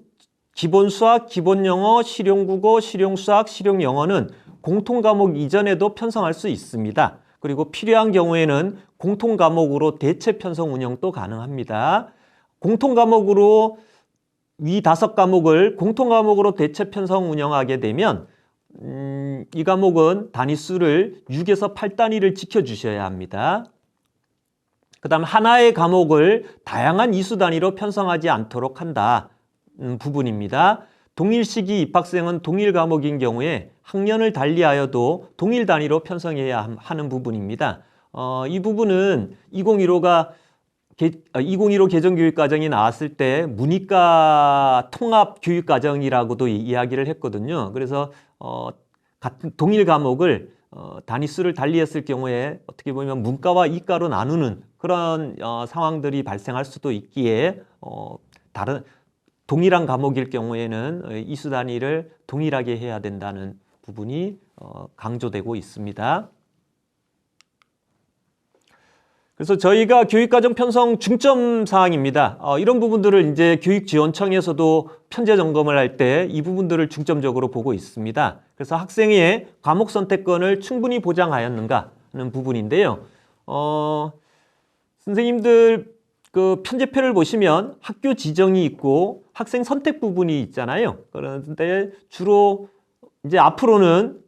기본 수학, 기본 영어, 실용 국어, 실용 수학, 실용 영어는 공통 과목 이전에도 편성할 수 있습니다. 그리고 필요한 경우에는 공통 과목으로 대체 편성 운영도 가능합니다. 공통 과목으로 위 5과목을 공통 과목으로 대체 편성 운영하게 되면 이 과목은 단위수를 6에서 8단위를 지켜주셔야 합니다. 그 다음 하나의 과목을 다양한 이수 단위로 편성하지 않도록 한다 부분입니다. 동일 시기 입학생은 동일 과목인 경우에 학년을 달리하여도 동일 단위로 편성해야 하는 부분입니다. 이 부분은 2015 개정교육과정이 나왔을 때 문이과 통합교육과정이라고도 이야기를 했거든요. 그래서 같은 동일 과목을 단위수를 달리했을 경우에 어떻게 보면 문과와 이과로 나누는 그런 상황들이 발생할 수도 있기에 다른 동일한 과목일 경우에는 이수 단위를 동일하게 해야 된다는 부분이 강조되고 있습니다. 그래서 저희가 교육과정 편성 중점 사항입니다. 이런 부분들을 이제 교육지원청에서도 편제 점검을 할 때 이 부분들을 중점적으로 보고 있습니다. 그래서 학생의 과목 선택권을 충분히 보장하였는가 하는 부분인데요. 선생님들 그 편제표를 보시면 학교 지정이 있고 학생 선택 부분이 있잖아요. 그런데 주로 이제 앞으로는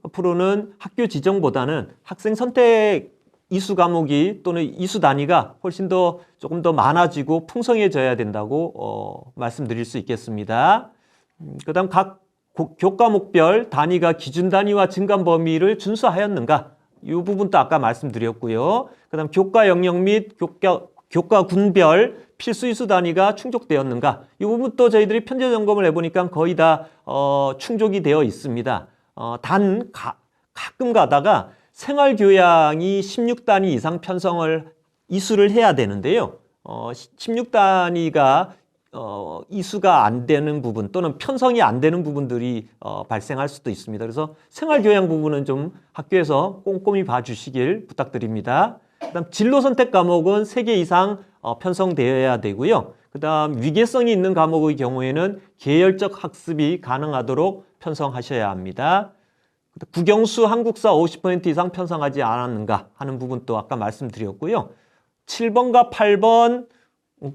학교 지정보다는 학생 선택 이수 과목이 또는 이수 단위가 훨씬 더 조금 더 많아지고 풍성해져야 된다고 말씀드릴 수 있겠습니다. 그다음 각 교과목별 단위가 기준 단위와 증감 범위를 준수하였는가? 이 부분도 아까 말씀드렸고요. 그다음 교과 영역 및 교과 군별 필수 이수 단위가 충족되었는가? 이 부분도 저희들이 편제 점검을 해보니까 거의 다 충족이 되어 있습니다. 단 가끔 가다가 생활교양이 16단위 이상 편성을 이수를 해야 되는데요. 16단위가 이수가 안 되는 부분 또는 편성이 안 되는 부분들이 발생할 수도 있습니다. 그래서 생활교양 부분은 좀 학교에서 꼼꼼히 봐주시길 부탁드립니다. 그다음 진로 선택 과목은 3개 이상 편성되어야 되고요. 그다음 위계성이 있는 과목의 경우에는 계열적 학습이 가능하도록 편성하셔야 합니다. 국영수 한국사 50% 이상 편성하지 않았는가 하는 부분도 아까 말씀드렸고요. 7번과 8번,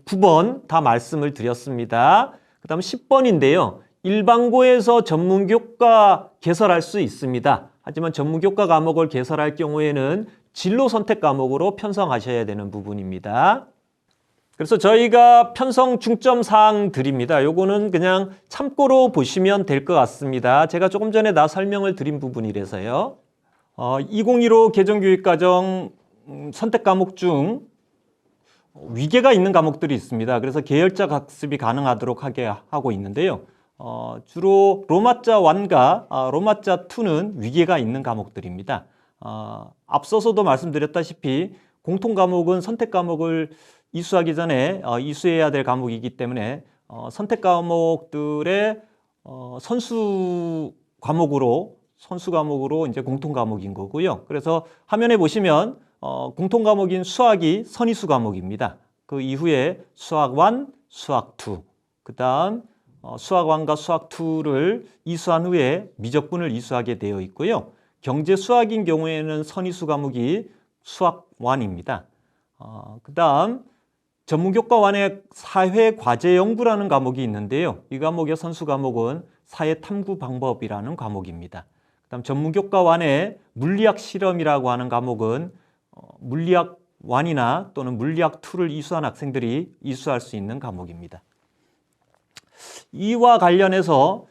9번 다 말씀을 드렸습니다. 그 다음 10번인데요. 일반고에서 전문교과 개설할 수 있습니다. 하지만 전문교과 과목을 개설할 경우에는 진로 선택 과목으로 편성하셔야 되는 부분입니다. 그래서 저희가 편성 중점 사항 드립니다. 요거는 그냥 참고로 보시면 될 것 같습니다. 제가 조금 전에 다 설명을 드린 부분이라서요. 2015 개정교육과정 선택 과목 중 위계가 있는 과목들이 있습니다. 그래서 계열적 학습이 가능하도록 하게 하고 있는데요. 주로 로마자 1과 로마자 2는 위계가 있는 과목들입니다. 앞서서도 말씀드렸다시피 공통 과목은 선택 과목을 이수하기 전에 이수해야 될 과목이기 때문에 선택 과목들의 선수 과목으로 이제 공통 과목인 거고요. 그래서 화면에 보시면 공통 과목인 수학이 선이수 과목입니다. 그 이후에 수학 1, 수학 2, 그다음 수학 1과 수학 2를 이수한 후에 미적분을 이수하게 되어 있고요. 경제 수학인 경우에는 선이수 과목이 수학 1입니다. 그다음 전문교과 1의 사회과제연구라는 과목이 있는데요. 이 과목의 선수 과목은 사회탐구 방법이라는 과목입니다. 그다음 전문교과 1의 물리학 실험이라고 하는 과목은 물리학 1이나 또는 물리학 2를 이수한 학생들이 이수할 수 있는 과목입니다. 이와 관련해서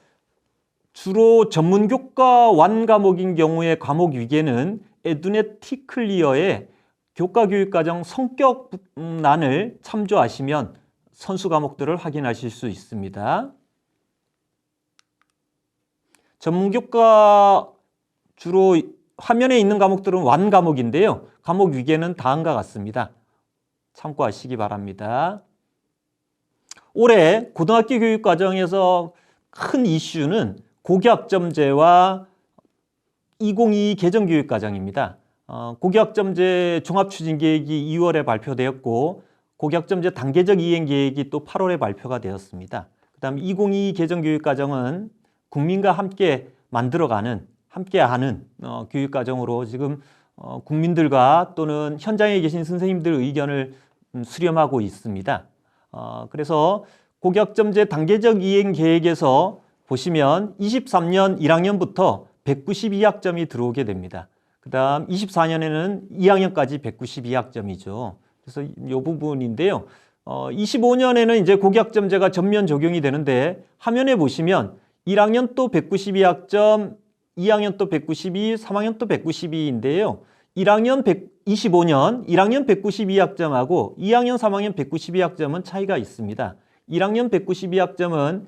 주로 전문교과 1 과목인 경우에 과목 위계는 에듀넷 티클리어의 교과교육과정 성격란을 참조하시면 선수 과목들을 확인하실 수 있습니다. 전문교과 주로 화면에 있는 과목들은 완 과목인데요. 과목 위계는 다음과 같습니다. 참고하시기 바랍니다. 올해 고등학교 교육과정에서 큰 이슈는 고교학점제와 2022 개정교육과정입니다. 고교학점제 종합추진계획이 2월에 발표되었고 고교학점제 단계적 이행계획이 또 8월에 발표가 되었습니다. 그 다음 2022 개정교육과정은 국민과 함께 만들어가는 함께하는 교육과정으로 지금 국민들과 또는 현장에 계신 선생님들 의견을 수렴하고 있습니다. 그래서 고교학점제 단계적 이행 계획에서 보시면 23년 1학년부터 192학점이 들어오게 됩니다. 그 다음 24년에는 2학년까지 192학점이죠. 그래서 이 부분인데요. 25년에는 이제 고교학점제가 전면 적용이 되는데 화면에 보시면 1학년 또 192학점, 2학년 또 192, 3학년 또 192인데요. 1학년 125년, 1학년 192학점하고 2학년, 3학년 192학점은 차이가 있습니다. 1학년 192학점은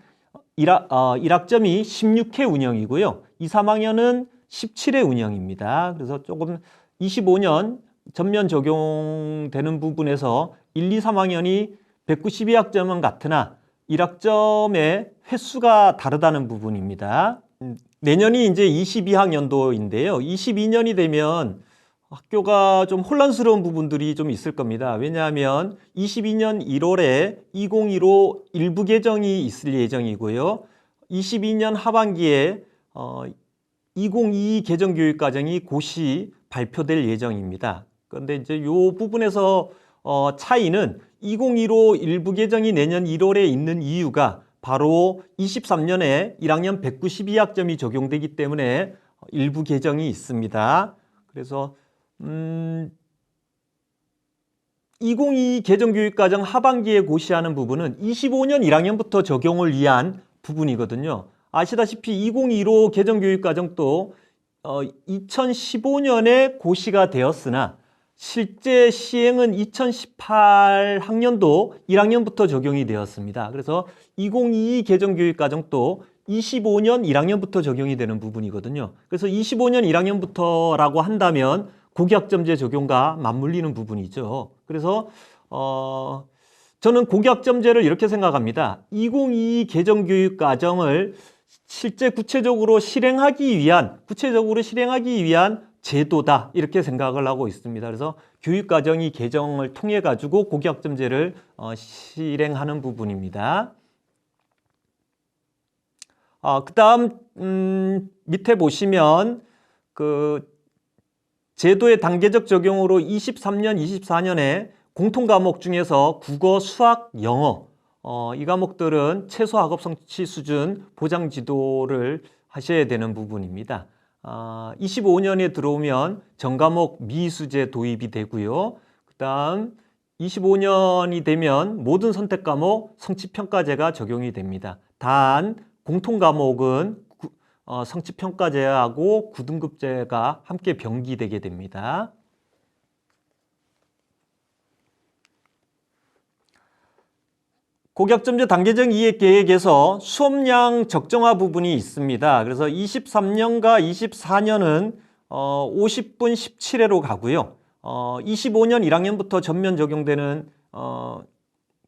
1학점이 16회 운영이고요. 2, 3학년은 17회 운영입니다. 그래서 조금 25년 전면 적용되는 부분에서 1, 2, 3학년이 192학점은 같으나 1학점의 횟수가 다르다는 부분입니다. 내년이 이제 22학년도인데요. 22년이 되면 학교가 좀 혼란스러운 부분들이 좀 있을 겁니다. 왜냐하면 22년 1월에 2015 일부 개정이 있을 예정이고요. 22년 하반기에 2022 개정교육과정이 고시 발표될 예정입니다. 그런데 이제 이 부분에서 차이는 2015 일부 개정이 내년 1월에 있는 이유가 바로 23년에 1학년 192학점이 적용되기 때문에 일부 개정이 있습니다. 그래서 2022 개정교육과정 하반기에 고시하는 부분은 25년 1학년부터 적용을 위한 부분이거든요. 아시다시피 2015 개정교육과정도 2015년에 고시가 되었으나 실제 시행은 2018학년도 1학년부터 적용이 되었습니다. 그래서 2022 개정교육과정도 25년 1학년부터 적용이 되는 부분이거든요. 그래서 25년 1학년부터라고 한다면 고교학점제 적용과 맞물리는 부분이죠. 그래서 저는 고교학점제를 이렇게 생각합니다. 2022 개정교육과정을 실제 구체적으로 실행하기 위한 제도다 이렇게 생각을 하고 있습니다. 그래서 교육과정이 개정을 통해 가지고 고교학점제를 실행하는 부분입니다. 그다음 밑에 보시면 그 제도의 단계적 적용으로 23년, 24년에 공통과목 중에서 국어, 수학, 영어 이 과목들은 최소 학업 성취 수준 보장 지도를 하셔야 되는 부분입니다. 25년에 들어오면 전과목 미수제 도입이 되고요. 그다음 25년이 되면 모든 선택 과목 성취평가제가 적용이 됩니다. 단 공통 과목은 성취평가제하고 9등급제가 함께 병기되게 됩니다. 고교학점제 단계적 이행 계획에서 수업량 적정화 부분이 있습니다. 그래서 23년과 24년은 50분 17회로 가고요. 25년 1학년부터 전면 적용되는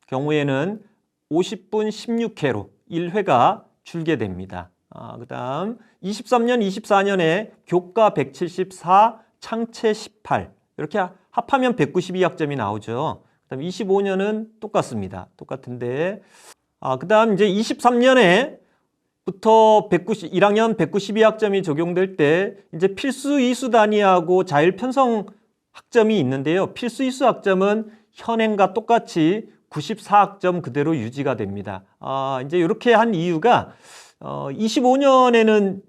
경우에는 50분 16회로 1회가 줄게 됩니다. 그다음 23년 24년에 교과 174, 창체 18 이렇게 합하면 192학점이 나오죠. 그다음 25년은 똑같습니다. 똑같은데 그다음 이제 23년에 부터 1학년 192학점이 적용될 때 이제 필수 이수 단위하고 자율 편성 학점이 있는데요. 필수 이수 학점은 현행과 똑같이 94학점 그대로 유지가 됩니다. 이제 이렇게 한 이유가 25년에는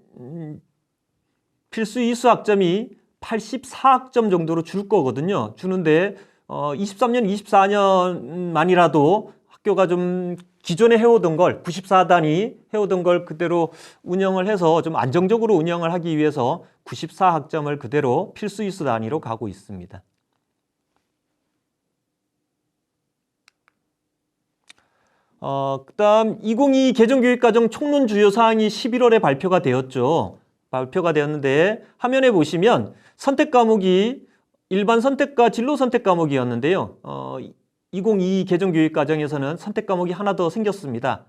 필수 이수 학점이 84학점 정도로 줄 거거든요. 주는데 23년, 24년만이라도 학교가 좀 기존에 해오던 걸 94단위 해오던 걸 그대로 운영을 해서 좀 안정적으로 운영을 하기 위해서 94학점을 그대로 필수 이수 단위로 가고 있습니다. 그다음 2022 개정교육과정 총론 주요 사항이 11월에 발표가 되었죠. 발표가 되었는데 화면에 보시면 선택 과목이 일반 선택과 진로 선택 과목이었는데요. 2022 개정교육과정에서는 선택 과목이 하나 더 생겼습니다.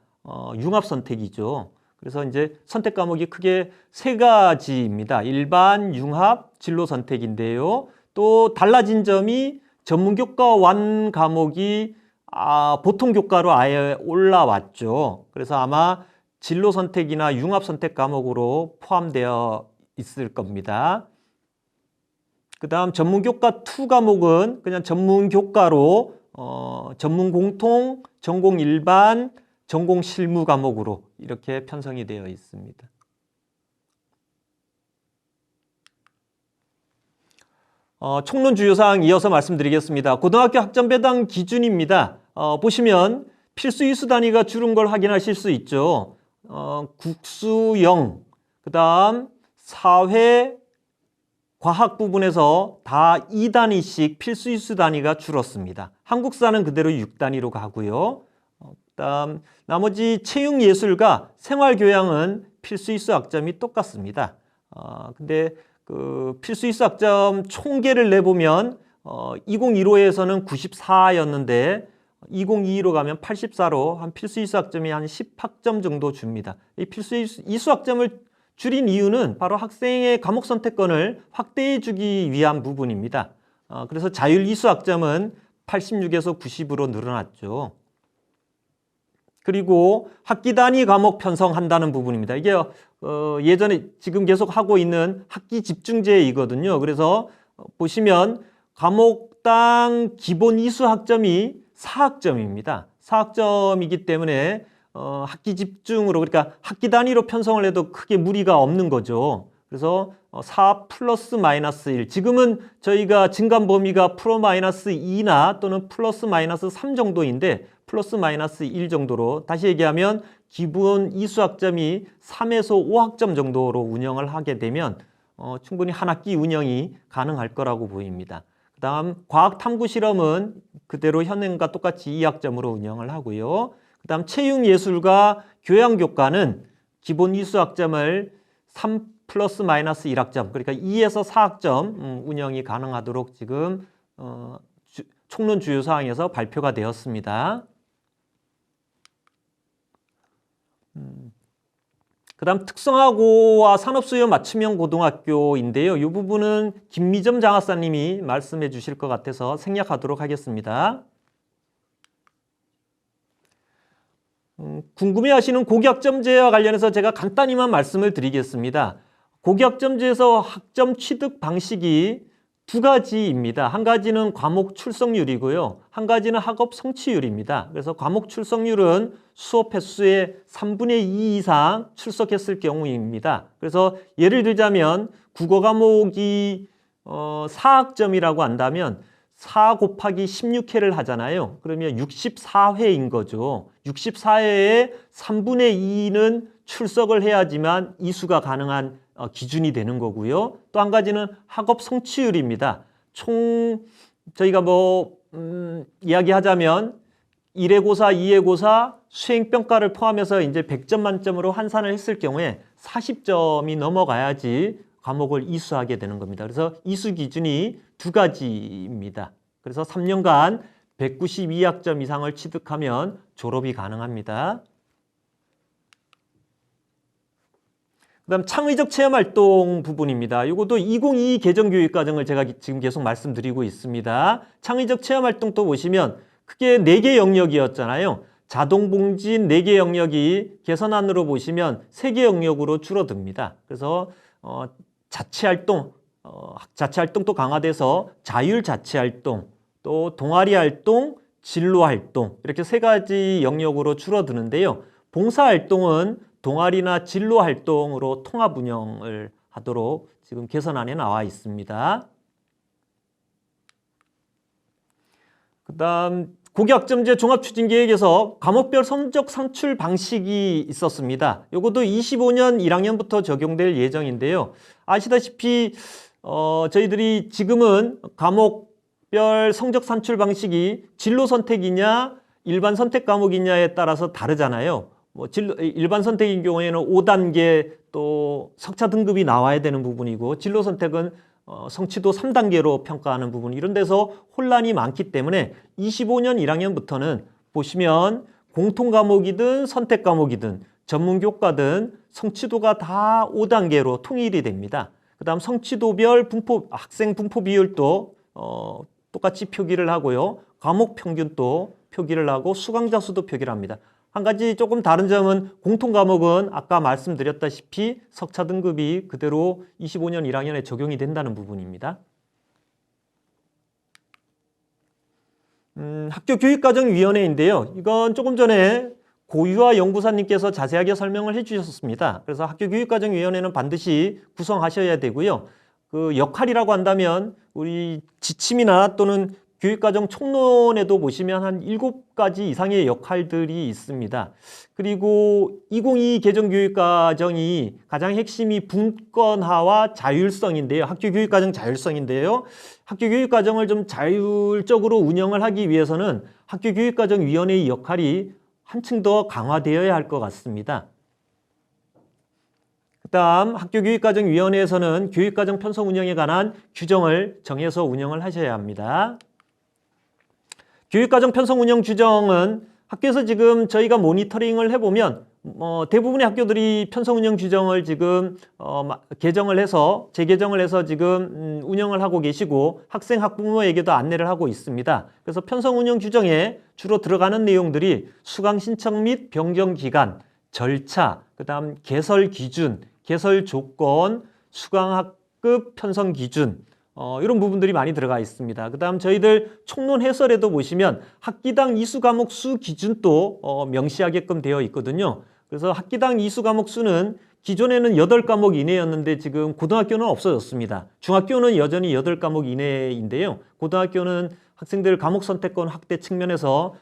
융합 선택이죠. 그래서 이제 선택 과목이 크게 세 가지입니다. 일반, 융합, 진로 선택인데요. 또 달라진 점이 전문교과 완 과목이 보통 교과로 아예 올라왔죠. 그래서 아마 진로 선택이나 융합 선택 과목으로 포함되어 있을 겁니다. 그 다음 전문교과 2 과목은 그냥 전문교과로 전문 공통, 전공 일반, 전공 실무 과목으로 이렇게 편성이 되어 있습니다. 총론 주요사항 이어서 말씀드리겠습니다. 고등학교 학점 배당 기준입니다. 보시면 필수 이수 단위가 줄은 걸 확인하실 수 있죠. 국수 0, 그 다음 사회, 과학 부분에서 다 2단위씩 필수 이수 단위가 줄었습니다. 한국사는 그대로 6단위로 가고요. 그다음 나머지 체육, 예술과 생활교양은 필수 이수 학점이 똑같습니다. 근데 그 필수 이수 학점 총계를 내보면 2015에서는 94였는데 2022로 가면 84로 한 필수 이수 학점이 한 10학점 정도 줍니다. 이 필수 이수 학점을 줄인 이유는 바로 학생의 과목 선택권을 확대해 주기 위한 부분입니다. 그래서 자율 이수 학점은 86에서 90으로 늘어났죠. 그리고 학기 단위 과목 편성한다는 부분입니다. 이게 예전에 지금 계속 하고 있는 학기 집중제이거든요. 그래서 보시면 과목당 기본 이수 학점이 4학점입니다. 4학점이기 때문에 학기 집중으로, 그러니까 학기 단위로 편성을 해도 크게 무리가 없는 거죠. 그래서 4 플러스 마이너스 1, 지금은 저희가 증감 범위가 프로 마이너스 2나 또는 플러스 마이너스 3 정도인데 플러스 마이너스 1 정도로, 다시 얘기하면 기본 이수 학점이 3에서 5학점 정도로 운영을 하게 되면 충분히 한 학기 운영이 가능할 거라고 보입니다. 그 다음 과학 탐구 실험은 그대로 현행과 똑같이 2학점으로 운영을 하고요. 그 다음 체육, 예술과 교양교과는 기본 이수 학점을 3 플러스 마이너스 1학점, 그러니까 2에서 4학점 운영이 가능하도록 지금 총론 주요사항에서 발표가 되었습니다. 그 다음 특성화고와 산업수요 맞춤형 고등학교인데요. 이 부분은 김미점 장학사님이 말씀해 주실 것 같아서 생략하도록 하겠습니다. 궁금해하시는 고교학점제와 관련해서 제가 간단히만 말씀을 드리겠습니다. 고교학점제에서 학점 취득 방식이 2가지입니다. 한 가지는 과목 출석률이고요. 한 가지는 학업 성취율입니다. 그래서 과목 출석률은 수업 횟수의 3분의 2 이상 출석했을 경우입니다. 그래서 예를 들자면 국어 과목이 4학점이라고 한다면 4 곱하기 16회를 하잖아요. 그러면 64회인 거죠. 64회에 3분의 2는 출석을 해야지만 이수가 가능한 기준이 되는 거고요. 또 한 가지는 학업 성취율입니다. 총 저희가 이야기하자면 1회 고사, 2회 고사, 수행평가를 포함해서 이제 100점 만점으로 환산을 했을 경우에 40점이 넘어가야지 과목을 이수하게 되는 겁니다. 그래서 이수 기준이 2가지입니다. 그래서 3년간 192학점 이상을 취득하면 졸업이 가능합니다. 그다음 창의적 체험활동 부분입니다. 이것도 2022 개정교육과정을 제가 지금 계속 말씀드리고 있습니다. 창의적 체험활동도 보시면 크게 4개 영역이었잖아요. 자동봉진 4개 영역이 개선안으로 보시면 3개 영역으로 줄어듭니다. 그래서 자체활동도 강화돼서 자율자체활동, 또 동아리활동, 진로활동 이렇게 3가지 영역으로 줄어드는데요. 봉사활동은 동아리나 진로활동으로 통합 운영을 하도록 지금 개선안에 나와 있습니다. 그 다음 고교학점제 종합추진계획에서 과목별 성적 산출 방식이 있었습니다. 이것도 25년 1학년부터 적용될 예정인데요. 아시다시피 저희들이 지금은 과목별 성적 산출 방식이 진로 선택이냐 일반 선택 과목이냐에 따라서 다르잖아요. 일반 선택인 경우에는 5단계 또 석차 등급이 나와야 되는 부분이고, 진로 선택은 성취도 3단계로 평가하는 부분, 이런 데서 혼란이 많기 때문에 25년 1학년부터는 보시면 공통 과목이든 선택 과목이든 전문교과든 성취도가 다 5단계로 통일이 됩니다. 그 다음 성취도별 학생 분포 비율도 똑같이 표기를 하고요. 과목 평균도 표기를 하고 수강자 수도 표기를 합니다. 한 가지 조금 다른 점은 공통 과목은 아까 말씀드렸다시피 석차 등급이 그대로 25년 1학년에 적용이 된다는 부분입니다. 학교교육과정위원회인데요. 이건 조금 전에 고유아 연구사님께서 자세하게 설명을 해주셨습니다. 그래서 학교교육과정위원회는 반드시 구성하셔야 되고요. 그 역할이라고 한다면 우리 지침이나 또는 교육과정 총론에도 보시면 한 7가지 이상의 역할들이 있습니다. 그리고 2022 개정교육과정이 가장 핵심이 분권화와 자율성인데요. 학교교육과정 자율성인데요. 학교교육과정을 좀 자율적으로 운영을 하기 위해서는 학교교육과정위원회의 역할이 한층 더 강화되어야 할 것 같습니다. 그다음 학교교육과정위원회에서는 교육과정 편성 운영에 관한 규정을 정해서 운영을 하셔야 합니다. 교육과정 편성 운영 규정은 학교에서 지금 저희가 모니터링을 해보면 대부분의 학교들이 편성 운영 규정을 지금 개정을 해서 재개정을 해서 지금 운영을 하고 계시고 학생 학부모에게도 안내를 하고 있습니다. 그래서 편성 운영 규정에 주로 들어가는 내용들이 수강 신청 및 변경 기간, 절차, 그다음 개설 기준, 개설 조건, 수강 학급 편성 기준 이런 부분들이 많이 들어가 있습니다. 그 다음 저희들 총론 해설에도 보시면 학기당 이수 과목 수 기준도 명시하게끔 되어 있거든요. 그래서 학기당 이수 과목 수는 기존에는 8과목 이내였는데 지금 고등학교는 없어졌습니다. 중학교는 여전히 8과목 이내인데요. 고등학교는 학생들 과목 선택권 확대 측면에서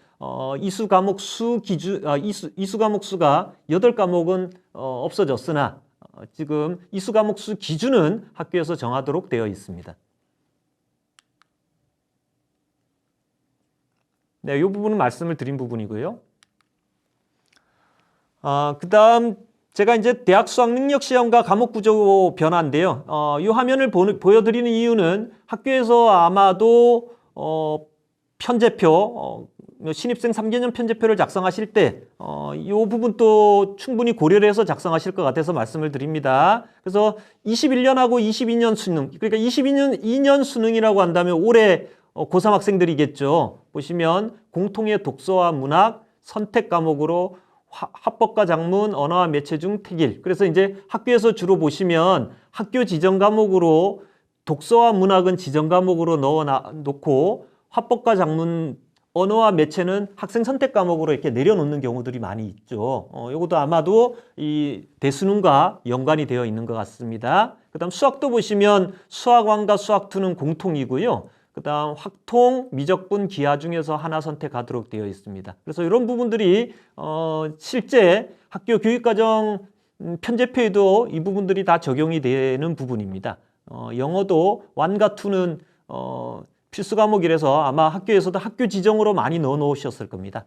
이수 과목 수 기준, 이수 과목 수가 8과목은 없어졌으나 지금 이수 과목 수 기준은 학교에서 정하도록 되어 있습니다. 네, 이 부분은 말씀을 드린 부분이고요. 그다음 제가 이제 대학 수학 능력 시험과 과목 구조 변화인데요. 이 화면을 보여드리는 이유는 학교에서 아마도 편제표, 신입생 3개년 편제표를 작성하실 때 이 부분도 충분히 고려를 해서 작성하실 것 같아서 말씀을 드립니다. 그래서 21년하고 22년 수능, 그러니까 22년 수능이라고 한다면 올해 고3 학생들이겠죠. 보시면 공통의 독서와 문학, 선택 과목으로 합법과 작문, 언어와 매체 중 택일. 그래서 이제 학교에서 주로 보시면 학교 지정 과목으로 독서와 문학은 지정 과목으로 놓고 합법과 작문, 언어와 매체는 학생 선택 과목으로 이렇게 내려놓는 경우들이 많이 있죠. 이것도 아마도 이 대수능과 연관이 되어 있는 것 같습니다. 그다음 수학도 보시면 수학 1과 수학 2는 공통이고요. 그다음 확통, 미적분, 기하 중에서 하나 선택하도록 되어 있습니다. 그래서 이런 부분들이 실제 학교 교육과정 편제표에도 이 부분들이 다 적용이 되는 부분입니다. 영어도 1과 2는 필수 과목이라서 아마 학교에서도 학교 지정으로 많이 넣어 놓으셨을 겁니다.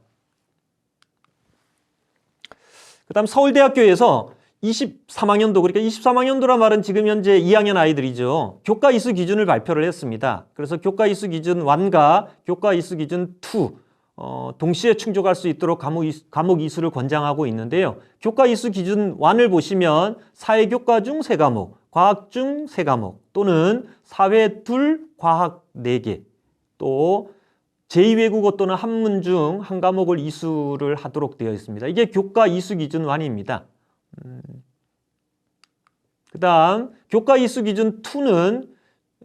그다음 서울대학교에서 23학년도, 그러니까 23학년도란 말은 지금 현재 2학년 아이들이죠. 교과 이수 기준을 발표를 했습니다. 그래서 교과 이수 기준 1과 교과 이수 기준 2 동시에 충족할 수 있도록 과목 이수를 권장하고 있는데요. 교과 이수 기준 1을 보시면 사회교과 중 3과목, 과학 중 3과목 또는 사회 2, 과학 4개, 또 제2외국어 또는 한문 중 1과목을 이수를 하도록 되어 있습니다. 이게 교과 이수 기준 1입니다. 그 다음 교과 이수 기준 2는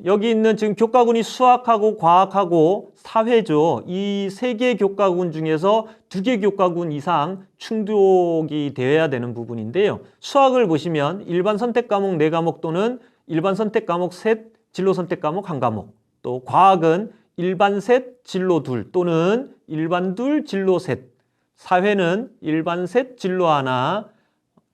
여기 있는 지금 교과군이 수학하고 과학하고 사회죠. 이 3개 교과군 중에서 2개 교과군 이상 충족이 되어야 되는 부분인데요. 수학을 보시면 일반 선택 과목 4과목 또는 일반 선택 과목 셋, 진로 선택 과목 1과목. 또 과학은 일반 셋, 진로 2 또는 일반 2, 진로 셋. 사회는 일반 셋, 진로 1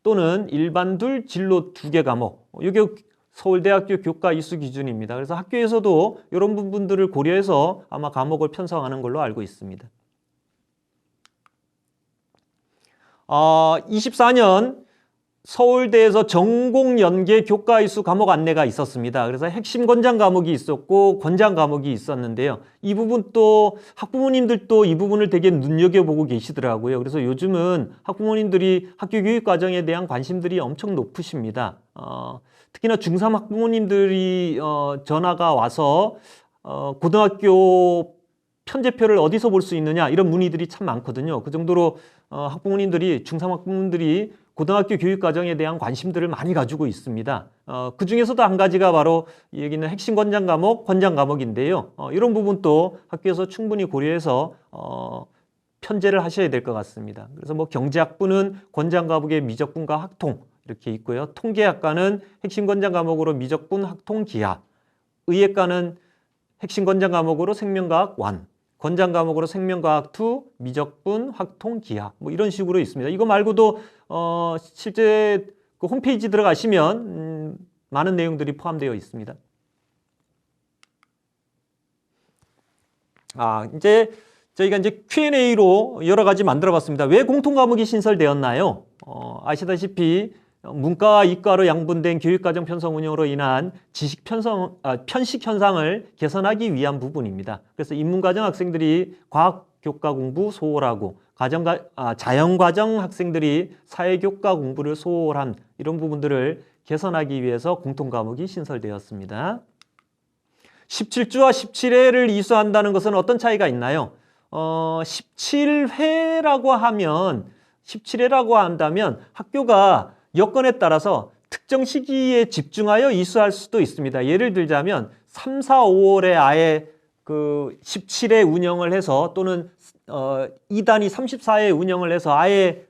또는 일반 2, 진로 2개 과목. 이게 서울대학교 교과 이수 기준입니다. 그래서 학교에서도 이런 부분들을 고려해서 아마 과목을 편성하는 걸로 알고 있습니다. 24년 서울대에서 전공 연계 교과 이수 과목 안내가 있었습니다. 그래서 핵심 권장 과목이 있었고 권장 과목이 있었는데요. 이 부분 또 학부모님들도 이 부분을 되게 눈여겨보고 계시더라고요. 그래서 요즘은 학부모님들이 학교 교육 과정에 대한 관심들이 엄청 높으십니다. 특히나 중3 학부모님들이 전화가 와서 고등학교 편제표를 어디서 볼 수 있느냐 이런 문의들이 참 많거든요. 그 정도로 학부모님들이 중3 학부모님들이 고등학교 교육과정에 대한 관심들을 많이 가지고 있습니다. 그 중에서도 한 가지가 바로 여기는 핵심 권장 과목, 권장 과목인데요. 이런 부분도 학교에서 충분히 고려해서 편제를 하셔야 될 것 같습니다. 그래서 뭐 경제학부는 권장 과목의 미적분과 학통 이렇게 있고요. 통계학과는 핵심 권장 과목으로 미적분, 학통, 기하. 의예과는 핵심 권장 과목으로 생명과학 1, 권장 과목으로 생명과학 2, 미적분, 학통, 기하 뭐 이런 식으로 있습니다. 이거 말고도 실제 그 홈페이지 들어가시면 많은 내용들이 포함되어 있습니다. 이제 저희가 이제 Q&A로 여러 가지 만들어 봤습니다. 왜 공통 과목이 신설되었나요? 아시다시피 문과와 이과로 양분된 교육과정 편성 운영으로 인한 지식 편식 현상을 개선하기 위한 부분입니다. 그래서 인문과정 학생들이 과학 교과 공부 소홀하고 자연과정 학생들이 사회교과 공부를 소홀한 이런 부분들을 개선하기 위해서 공통 과목이 신설되었습니다. 17주와 17회를 이수한다는 것은 어떤 차이가 있나요? 17회라고 한다면 학교가 여건에 따라서 특정 시기에 집중하여 이수할 수도 있습니다. 예를 들자면 3, 4, 5월에 아예 그 17회 운영을 해서 또는 2단위 34회 운영을 해서 아예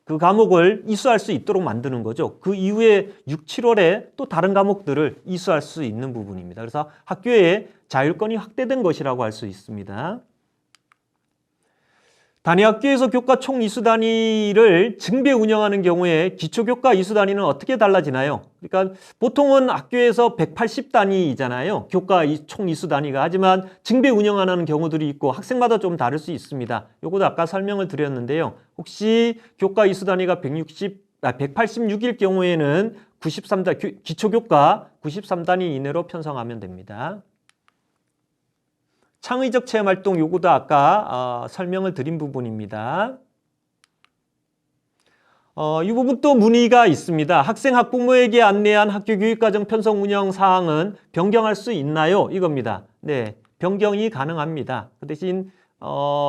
그 과목을 이수할 수 있도록 만드는 거죠. 그 이후에 6, 7월에 또 다른 과목들을 이수할 수 있는 부분입니다. 그래서 학교의 자율권이 확대된 것이라고 할 수 있습니다. 단위학교에서 교과 총 이수 단위를 증배 운영하는 경우에 기초교과 이수 단위는 어떻게 달라지나요? 그러니까 보통은 학교에서 180단위이잖아요. 교과 총 이수 단위가. 하지만 증배 운영하는 경우들이 있고 학생마다 좀 다를 수 있습니다. 요것도 아까 설명을 드렸는데요. 혹시 교과 이수 단위가 186일 경우에는 기초교과 93단위 이내로 편성하면 됩니다. 창의적 체험활동 요구도 아까 설명을 드린 부분입니다. 이 부분 또 문의가 있습니다. 학생 학부모에게 안내한 학교 교육과정 편성 운영 사항은 변경할 수 있나요? 이겁니다. 네, 변경이 가능합니다. 그 대신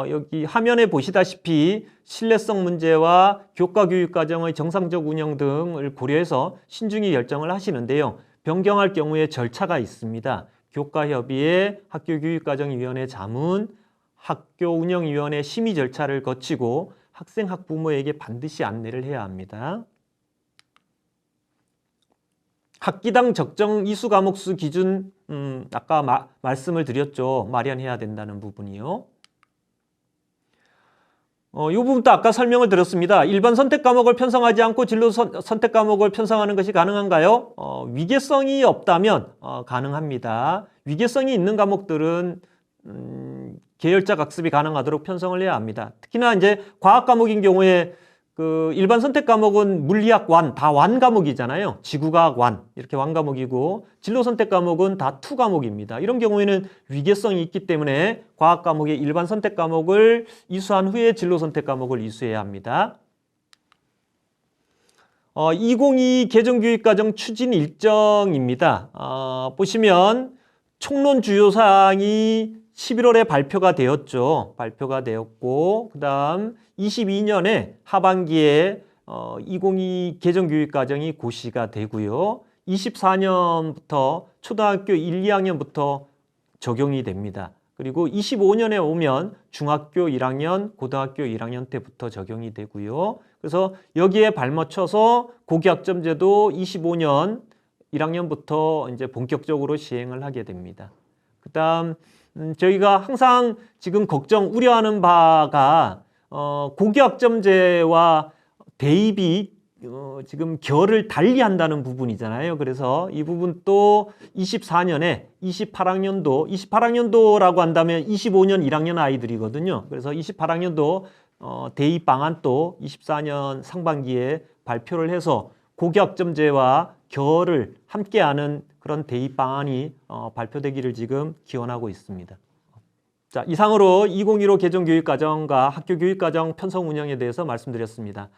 여기 화면에 보시다시피 신뢰성 문제와 교과 교육과정의 정상적 운영 등을 고려해서 신중히 결정을 하시는데요. 변경할 경우에 절차가 있습니다. 교과협의회, 학교교육과정위원회 자문, 학교운영위원회 심의 절차를 거치고 학생, 학부모에게 반드시 안내를 해야 합니다. 학기당 적정 이수 과목 수 기준 아까 말씀을 드렸죠. 마련해야 된다는 부분이요. 이 부분도 아까 설명을 드렸습니다. 일반 선택 과목을 편성하지 않고 진로 선택 과목을 편성하는 것이 가능한가요? 위계성이 없다면 가능합니다. 위계성이 있는 과목들은 계열자 학습이 가능하도록 편성을 해야 합니다. 특히나 이제 과학 과목인 경우에 그 일반 선택 과목은 물리학 1, 다 1 과목이잖아요. 지구과학 1, 이렇게 1 과목이고 진로 선택 과목은 다 2 과목입니다. 이런 경우에는 위계성이 있기 때문에 과학 과목의 일반 선택 과목을 이수한 후에 진로 선택 과목을 이수해야 합니다. 2022 개정교육과정 추진 일정입니다. 보시면 총론 주요 사항이 11월에 발표가 되었죠. 발표가 되었고 그 다음 22년에 하반기에 2022 개정교육과정이 고시가 되고요. 24년부터 초등학교 1, 2학년부터 적용이 됩니다. 그리고 25년에 오면 중학교 1학년, 고등학교 1학년 때부터 적용이 되고요. 그래서 여기에 발맞춰서 고교학점제도 25년 1학년부터 이제 본격적으로 시행을 하게 됩니다. 그 다음 저희가 항상 지금 우려하는 바가 고교학점제와 대입이 지금 결을 달리한다는 부분이잖아요. 그래서 이 부분 또 24년에 28학년도라고 한다면 25년 1학년 아이들이거든요. 그래서 28학년도 대입 방안 또 24년 상반기에 발표를 해서 고교학점제와 결을 함께하는 그런 대입 방안이 발표되기를 지금 기원하고 있습니다. 자, 이상으로 2015 개정교육과정과 학교교육과정 편성 운영에 대해서 말씀드렸습니다.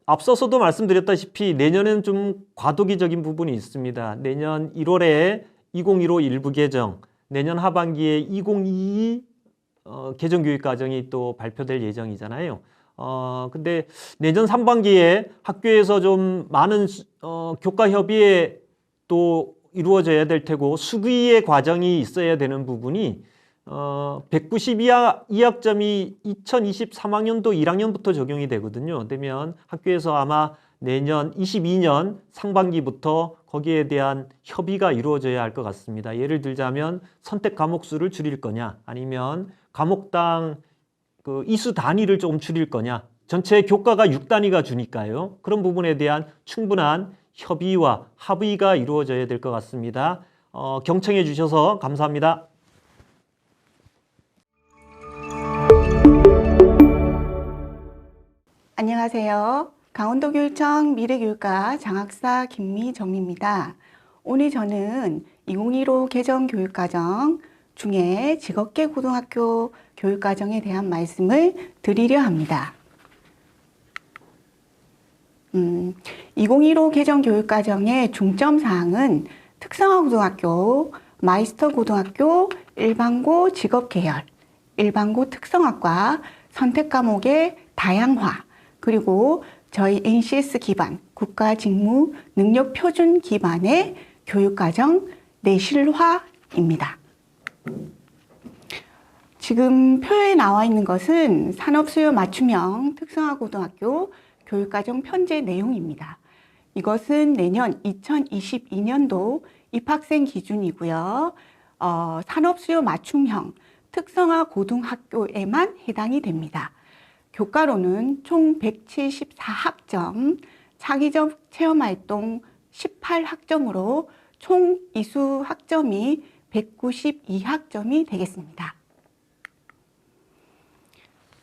앞서서도 말씀드렸다시피 내년에는 좀 과도기적인 부분이 있습니다. 내년 1월에 2015 일부 개정, 내년 하반기에 2022 개정교육과정이 또 발표될 예정이잖아요. 근데 내년 상반기에 학교에서 좀 많은 교과 협의에 또 이루어져야 될 테고 수기의 과정이 있어야 되는 부분이 192학점이 2023학년도 1학년부터 적용이 되거든요. 그러면 학교에서 아마 내년 22년 상반기부터 거기에 대한 협의가 이루어져야 할 것 같습니다. 예를 들자면 선택 과목 수를 줄일 거냐, 아니면 과목당 그 이수 단위를 조금 줄일 거냐. 전체 교과가 6단위가 주니까요. 그런 부분에 대한 충분한 협의와 합의가 이루어져야 될 것 같습니다. 경청해 주셔서 감사합니다. 안녕하세요. 강원도교육청 미래교육과 장학사 김미정입니다. 오늘 저는 2015 개정교육과정 중에 직업계 고등학교 교육과정에 대한 말씀을 드리려 합니다. 2015 개정교육과정의 중점사항은 특성화고등학교, 마이스터고등학교, 일반고 직업계열, 일반고 특성학과 선택과목의 다양화, 그리고 저희 NCS 기반, 국가직무 능력표준 기반의 교육과정 내실화입니다. 지금 표에 나와 있는 것은 산업수요 맞춤형 특성화고등학교 교육과정 편제 내용입니다. 이것은 내년 2022년도 입학생 기준이고요. 산업수요 맞춤형 특성화고등학교에만 해당이 됩니다. 교과로는 총 174학점, 창의적 체험활동 18학점으로 총 이수 학점이 192학점이 되겠습니다.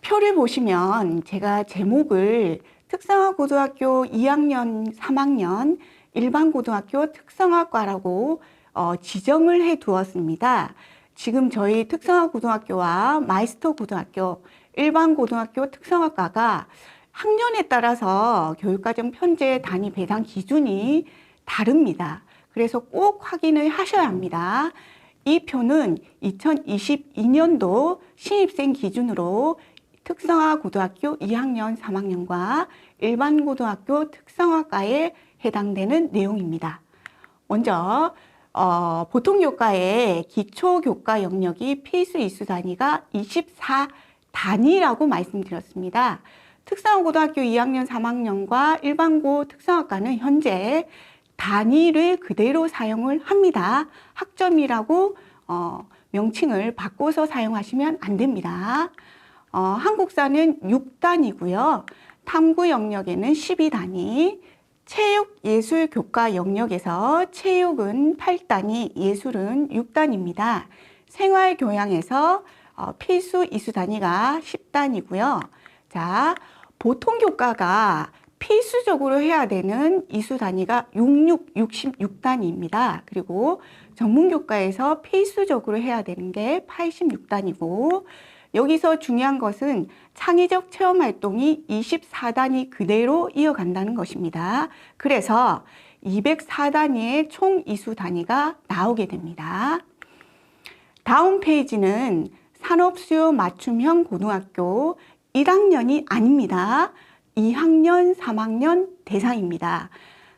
표를 보시면 제가 제목을 특성화고등학교 2학년, 3학년 일반고등학교 특성화과라고 지정을 해 두었습니다. 지금 저희 특성화고등학교와 마이스터고등학교, 일반고등학교 특성화과가 학년에 따라서 교육과정 편제 단위 배당 기준이 다릅니다. 그래서 꼭 확인을 하셔야 합니다. 이 표는 2022년도 신입생 기준으로 특성화고등학교 2학년, 3학년과 일반고등학교 특성화과에 해당되는 내용입니다. 먼저 보통교과의 기초교과 영역이 필수 이수 단위가 24단위라고 말씀드렸습니다. 특성화고등학교 2학년, 3학년과 일반고 특성화과는 현재 단위를 그대로 사용을 합니다. 학점이라고 명칭을 바꿔서 사용하시면 안 됩니다. 한국사는 6단이고요. 탐구 영역에는 12단위, 체육, 예술, 교과 영역에서 체육은 8단위, 예술은 6단입니다. 생활 교양에서 필수 이수 단위가 10단이고요. 자, 보통 교과가 필수적으로 해야 되는 이수 단위가 66단위입니다. 그리고 전문 교과에서 필수적으로 해야 되는 게 86단이고, 여기서 중요한 것은 창의적 체험 활동이 24단위 그대로 이어간다는 것입니다. 그래서 204단위의 총 이수 단위가 나오게 됩니다. 다음 페이지는 산업수요 맞춤형 고등학교 1학년이 아닙니다. 2학년, 3학년 대상입니다.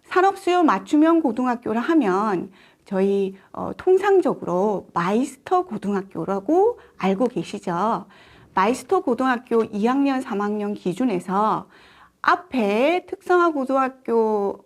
산업수요 맞춤형 고등학교를 하면 저희 통상적으로 마이스터 고등학교라고 알고 계시죠? 마이스터 고등학교 2학년, 3학년 기준에서 앞에 특성화고등학교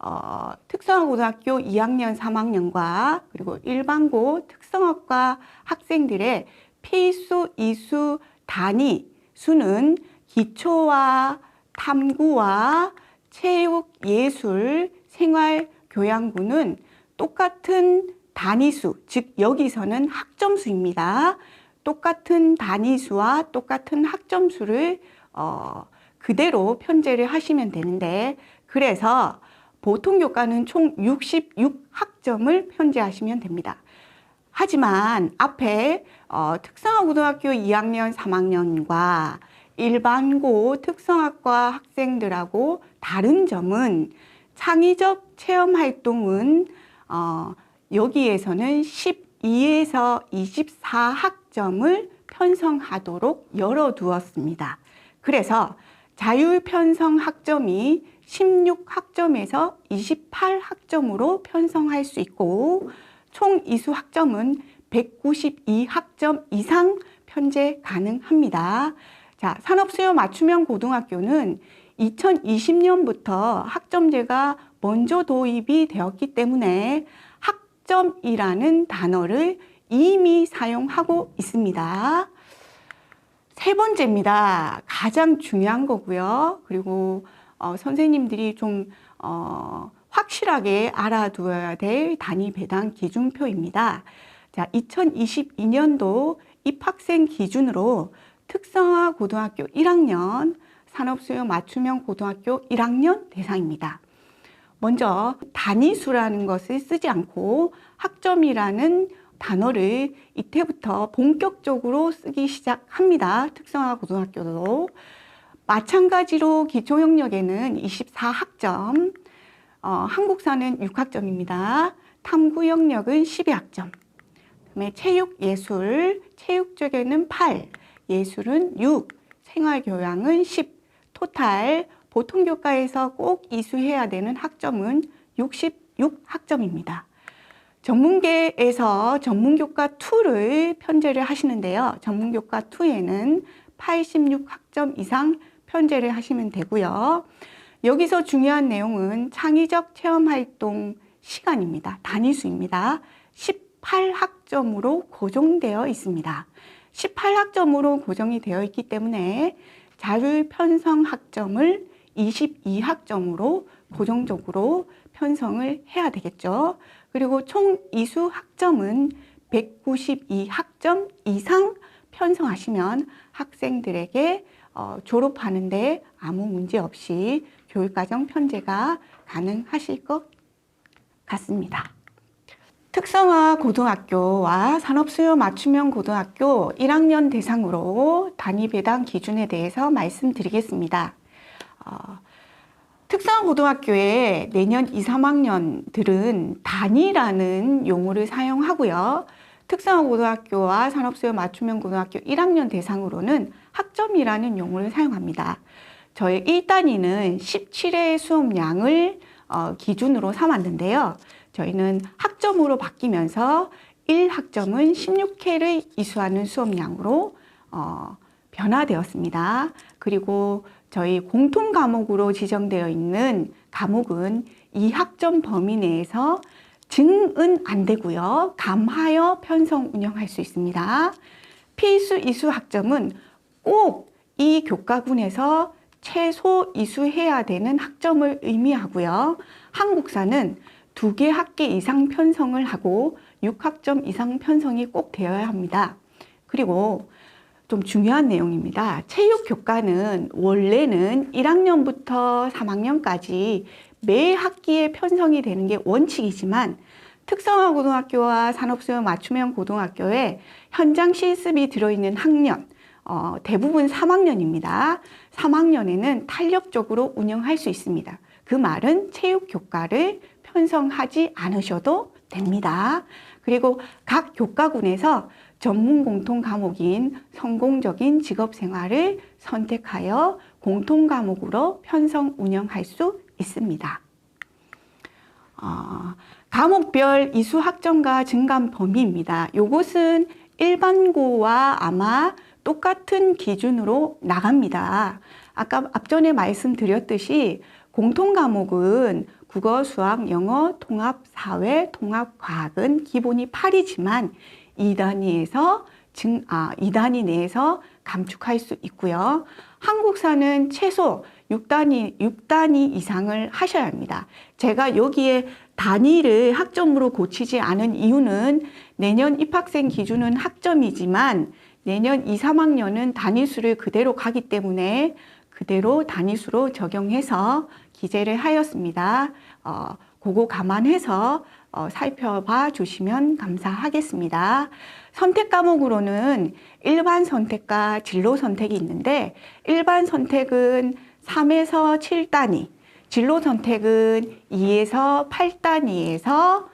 2학년, 3학년과 그리고 일반고 특성학과 학생들의 필수 이수 단위 수는 기초와 탐구와 체육, 예술, 생활, 교양부는 똑같은 단위수, 즉 여기서는 학점수입니다. 똑같은 단위수와 똑같은 학점수를 그대로 편제를 하시면 되는데, 그래서 보통 교과는 총 66학점을 편제하시면 됩니다. 하지만 앞에 특성화고등학교 2학년, 3학년과 일반고 특성학과 학생들하고 다른 점은 창의적 체험 활동은 여기에서는 12에서 24학점을 편성하도록 열어두었습니다. 그래서 자율 편성 학점이 16학점에서 28학점으로 편성할 수 있고 총 이수 학점은 192학점 이상 편제 가능합니다. 자, 산업수요 맞춤형 고등학교는 2020년부터 학점제가 먼저 도입이 되었기 때문에 학점이라는 단어를 이미 사용하고 있습니다. 세 번째입니다. 가장 중요한 거고요. 그리고 선생님들이 좀 확실하게 알아두어야 될 단위 배당 기준표입니다. 자, 2022년도 입학생 기준으로 특성화 고등학교 1학년, 산업수요 맞춤형 고등학교 1학년 대상입니다. 먼저 단위수라는 것을 쓰지 않고 학점이라는 단어를 이때부터 본격적으로 쓰기 시작합니다. 특성화 고등학교도. 마찬가지로 기초영역에는 24학점, 한국사는 6학점입니다. 탐구 영역은 12학점. 그다음에 체육, 예술, 체육 쪽에는 8, 예술은 6, 생활교양은 10, 토탈 보통교과에서 꼭 이수해야 되는 학점은 66학점입니다. 전문계에서 전문교과 2를 편제를 하시는데요. 전문교과 2에는 86학점 이상 편제를 하시면 되고요. 여기서 중요한 내용은 창의적 체험활동 시간입니다. 단위수입니다. 18학점으로 고정되어 있습니다. 18학점으로 고정이 되어 있기 때문에 자율 편성 학점을 22학점으로 고정적으로 편성을 해야 되겠죠. 그리고 총 이수 학점은 192학점 이상 편성하시면 학생들에게 졸업하는데 아무 문제 없이 교육과정 편제가 가능하실 것 같습니다. 특성화 고등학교와 산업수요 맞춤형 고등학교 1학년 대상으로 단위 배당 기준에 대해서 말씀드리겠습니다. 특성화 고등학교에 내년 2, 3학년들은 단위라는 용어를 사용하고요. 특성화 고등학교와 산업수요 맞춤형 고등학교 1학년 대상으로는 학점이라는 용어를 사용합니다. 저의 1단위는 17회 수업량을 기준으로 삼았는데요. 저희는 학점으로 바뀌면서 1학점은 16회를 이수하는 수업량으로 변화되었습니다. 그리고 저희 공통 과목으로 지정되어 있는 과목은 2학점 범위 내에서 증은 안 되고요. 감하여 편성 운영할 수 있습니다. 필수 이수 학점은 꼭 이 교과군에서 최소 이수해야 되는 학점을 의미하고요. 한국사는 2개 학기 이상 편성을 하고 6학점 이상 편성이 꼭 되어야 합니다. 그리고 좀 중요한 내용입니다. 체육 교과는 원래는 1학년부터 3학년까지 매 학기에 편성이 되는 게 원칙이지만 특성화 고등학교와 산업수요 맞춤형 고등학교에 현장 실습이 들어있는 학년, 대부분 3학년입니다. 3학년에는 탄력적으로 운영할 수 있습니다. 그 말은 체육 교과를 편성하지 않으셔도 됩니다. 그리고 각 교과군에서 전문 공통 과목인 성공적인 직업 생활을 선택하여 공통 과목으로 편성 운영할 수 있습니다. 과목별 이수 학점과 증감 범위입니다. 이것은 일반고와 아마 똑같은 기준으로 나갑니다. 아까 앞전에 말씀드렸듯이 공통 과목은 국어, 수학, 영어, 통합, 사회, 통합, 과학은 기본이 8이지만 2단위에서 2단위 내에서 감축할 수 있고요. 한국사는 최소 6단위 이상을 하셔야 합니다. 제가 여기에 단위를 학점으로 고치지 않은 이유는 내년 입학생 기준은 학점이지만 내년 2, 3학년은 단위수를 그대로 가기 때문에 그대로 단위수로 적용해서 기재를 하였습니다. 그거 감안해서 살펴봐 주시면 감사하겠습니다. 선택 과목으로는 일반 선택과 진로 선택이 있는데 일반 선택은 3에서 7단위, 진로 선택은 2에서 8단위에서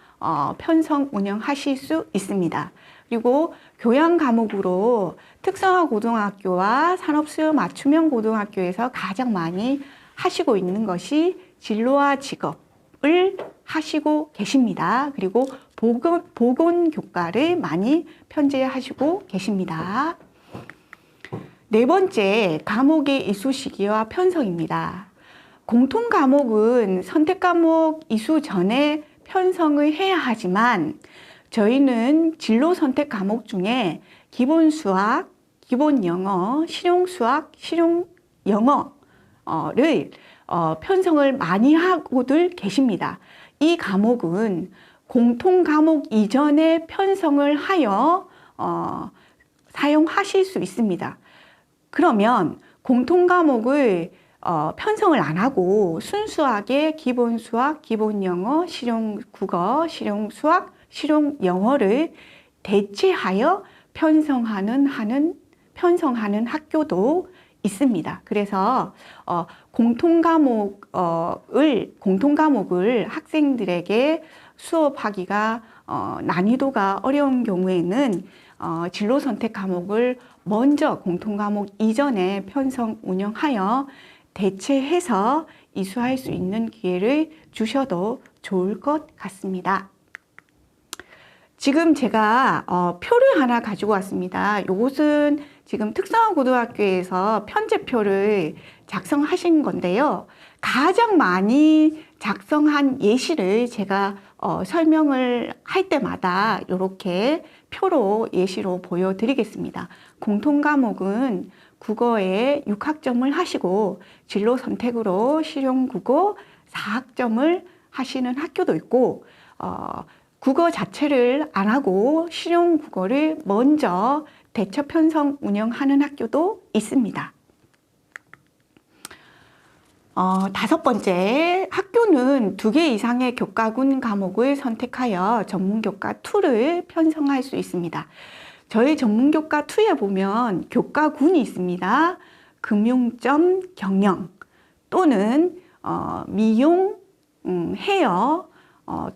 편성 운영하실 수 있습니다. 그리고 교양 과목으로 특성화 고등학교와 산업수요 맞춤형 고등학교에서 가장 많이 하시고 있는 것이 진로와 직업을 하시고 계십니다. 그리고 보건교과를 많이 편제하시고 계십니다. 네 번째, 과목의 이수 시기와 편성입니다. 공통 과목은 선택 과목 이수 전에 편성을 해야 하지만 저희는 진로 선택 과목 중에 기본 수학, 기본 영어, 실용 수학, 실용 영어를 편성을 많이 하고들 계십니다. 이 과목은 공통 과목 이전에 편성을 하여 사용하실 수 있습니다. 그러면 공통 과목을 편성을 안 하고 순수하게 기본 수학, 기본 영어, 실용 국어, 실용 수학, 실용 영어를 대체하여 편성하는 학교도 있습니다. 그래서 공통 과목을 학생들에게 수업하기가 난이도가 어려운 경우에는 진로 선택 과목을 먼저 공통 과목 이전에 편성 운영하여 대체해서 이수할 수 있는 기회를 주셔도 좋을 것 같습니다. 지금 제가 표를 하나 가지고 왔습니다. 이것은 지금 특성화 고등학교에서 편제표를 작성하신 건데요. 가장 많이 작성한 예시를 제가 설명을 할 때마다 이렇게 표로 예시로 보여드리겠습니다. 공통 과목은 국어에 6학점을 하시고 진로 선택으로 실용 국어 4학점을 하시는 학교도 있고 국어 자체를 안 하고 실용 국어를 먼저 대처 편성 운영하는 학교도 있습니다. 다섯 번째, 학교는 2개 이상의 교과군 과목을 선택하여 전문교과 2를 편성할 수 있습니다. 저희 전문교과 2에 보면 교과군이 있습니다. 금융점 경영 또는 미용, 헤어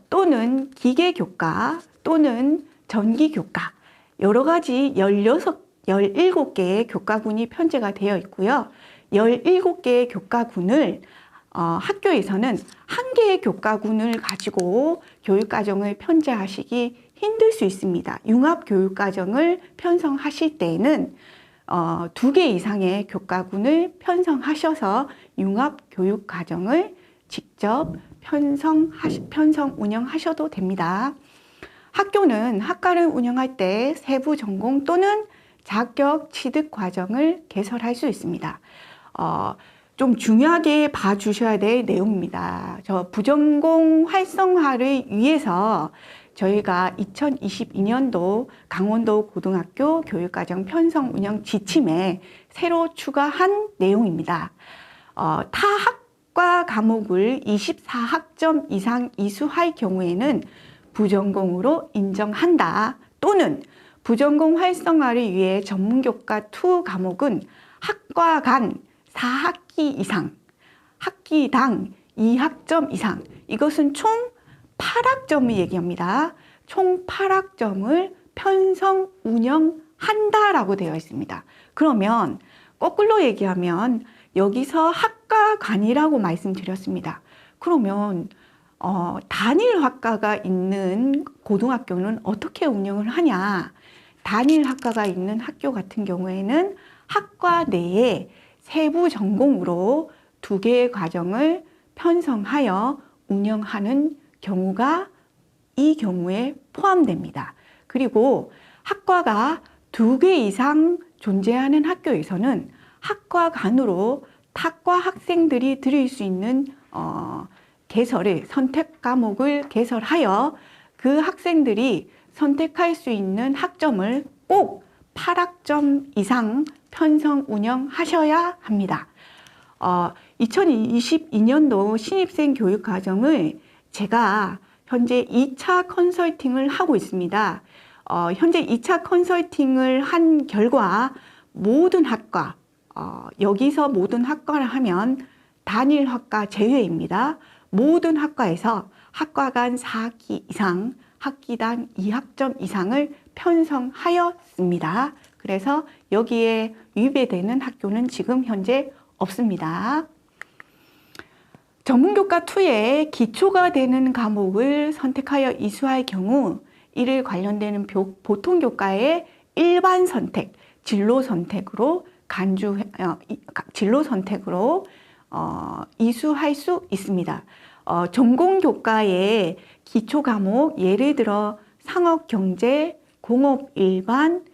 또는 기계교과 또는 전기교과 여러 가지 17개의 교과군이 편제가 되어 있고요. 17개의 교과군을 학교에서는 한 개의 교과군을 가지고 교육과정을 편제하시기 힘들 수 있습니다. 융합교육과정을 편성하실 때에는 2개 이상의 교과군을 편성하셔서 융합교육과정을 직접 편성 운영하셔도 됩니다. 학교는 학과를 운영할 때 세부 전공 또는 자격 취득 과정을 개설할 수 있습니다. 좀 중요하게 봐주셔야 될 내용입니다. 저 부전공 활성화를 위해서 저희가 2022년도 강원도 고등학교 교육과정 편성 운영 지침에 새로 추가한 내용입니다. 타 학과 과목을 24학점 이상 이수할 경우에는 부전공으로 인정한다. 또는 부전공 활성화를 위해 전문교과 2 과목은 학과 간 4학기 이상, 학기당 2학점 이상, 이것은 총 8학점을 얘기합니다. 총 8학점을 편성 운영한다라고 되어 있습니다. 그러면 거꾸로 얘기하면 여기서 학과 간이라고 말씀드렸습니다. 그러면 단일 학과가 있는 고등학교는 어떻게 운영을 하냐? 단일 학과가 있는 학교 같은 경우에는 학과 내에 세부 전공으로 2개의 과정을 편성하여 운영하는 경우가 이 경우에 포함됩니다. 그리고 학과가 2개 이상 존재하는 학교에서는 학과 간으로 타과 학생들이 들을 수 있는 선택 과목을 개설하여 그 학생들이 선택할 수 있는 학점을 꼭 8학점 이상 편성 운영하셔야 합니다. 2022년도 신입생 교육 과정을 제가 현재 2차 컨설팅을 하고 있습니다. 현재 2차 컨설팅을 한 결과 모든 학과, 여기서 모든 학과를 하면 단일 학과 제외입니다. 모든 학과에서 학과 간 4학기 이상, 학기당 2학점 이상을 편성하였습니다. 그래서 여기에 위배되는 학교는 지금 현재 없습니다. 전문교과2에 기초가 되는 과목을 선택하여 이수할 경우 이를 관련되는 보통교과의 일반 선택, 진로 선택으로 이수할 수 있습니다. 전공교과의 기초 과목, 예를 들어 상업경제, 공업일반,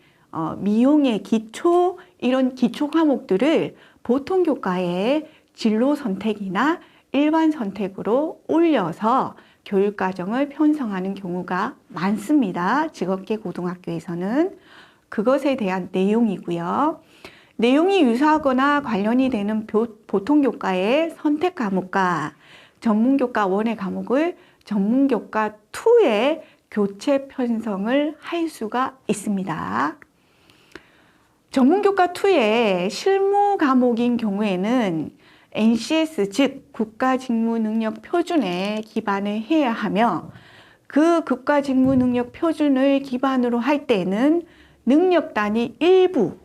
미용의 기초, 이런 기초 과목들을 보통교과의 진로 선택이나 일반 선택으로 올려서 교육과정을 편성하는 경우가 많습니다. 직업계 고등학교에서는. 그것에 대한 내용이고요. 내용이 유사하거나 관련이 되는 보통교과의 선택 과목과 전문교과 1의 과목을 전문교과 2에 교체 편성을 할 수가 있습니다. 전문교과 2의 실무 과목인 경우에는 NCS, 즉 국가직무능력표준에 기반을 해야 하며 그 국가직무능력표준을 기반으로 할 때는 능력단위 일부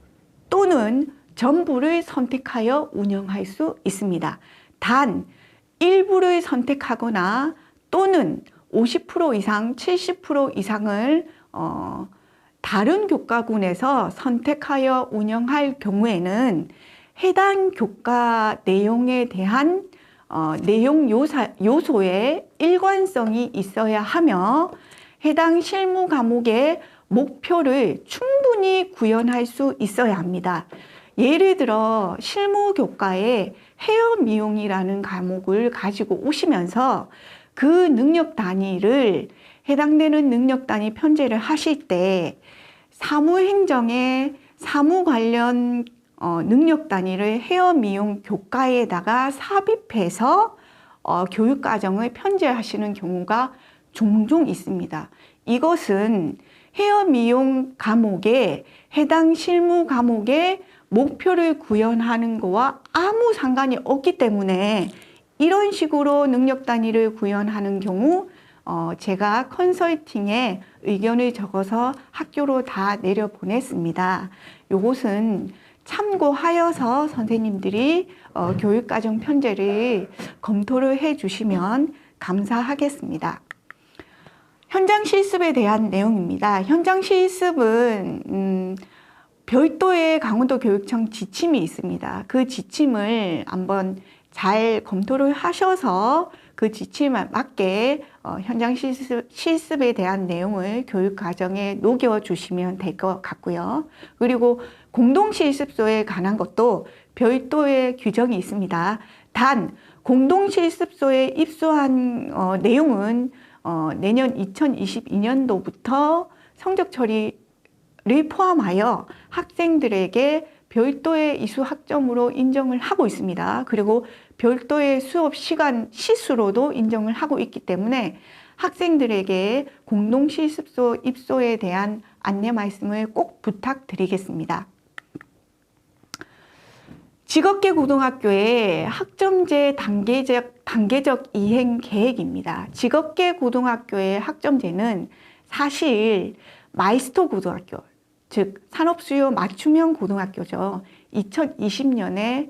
또는 전부를 선택하여 운영할 수 있습니다. 단 일부를 선택하거나 또는 50% 이상, 70% 이상을 다른 교과군에서 선택하여 운영할 경우에는 해당 교과 내용에 대한 내용 요소에 일관성이 있어야 하며 해당 실무 과목의 목표를 충분히 구현할 수 있어야 합니다. 예를 들어 실무 교과에 헤어 미용이라는 과목을 가지고 오시면서 그 능력 단위를 해당되는 능력 단위 편제를 하실 때 사무행정의 사무 관련 능력 단위를 헤어 미용 교과에다가 삽입해서 교육과정을 편제하시는 경우가 종종 있습니다. 이것은 헤어 미용 과목에 해당 실무 과목의 목표를 구현하는 것과 아무 상관이 없기 때문에 이런 식으로 능력 단위를 구현하는 경우 제가 컨설팅에 의견을 적어서 학교로 다 내려보냈습니다. 이것은 참고하여서 선생님들이 교육과정 편제를 검토를 해주시면 감사하겠습니다. 현장 실습에 대한 내용입니다. 현장 실습은 별도의 강원도 교육청 지침이 있습니다. 그 지침을 한번 잘 검토를 하셔서 그 지침에 맞게 현장 실습에 대한 내용을 교육과정에 녹여주시면 될 것 같고요. 그리고 공동실습소에 관한 것도 별도의 규정이 있습니다. 단 공동실습소에 입소한 내용은 내년 2022년도부터 성적 처리를 포함하여 학생들에게 별도의 이수 학점으로 인정을 하고 있습니다. 그리고 별도의 수업 시간 시수로도 인정을 하고 있기 때문에 학생들에게 공동실습소 입소에 대한 안내 말씀을 꼭 부탁드리겠습니다. 직업계 고등학교의 학점제 단계적 이행 계획입니다. 직업계 고등학교의 학점제는 사실 마이스터 고등학교, 즉 산업수요 맞춤형 고등학교죠. 2020년에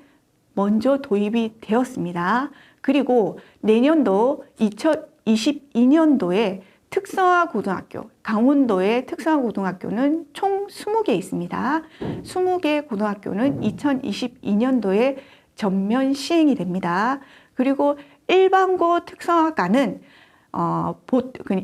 먼저 도입이 되었습니다. 그리고 내년도 2022년도에 특성화 고등학교, 강원도의 특성화 고등학교는 총 20개 있습니다. 20개 고등학교는 2022년도에 전면 시행이 됩니다. 그리고 일반고 특성화과는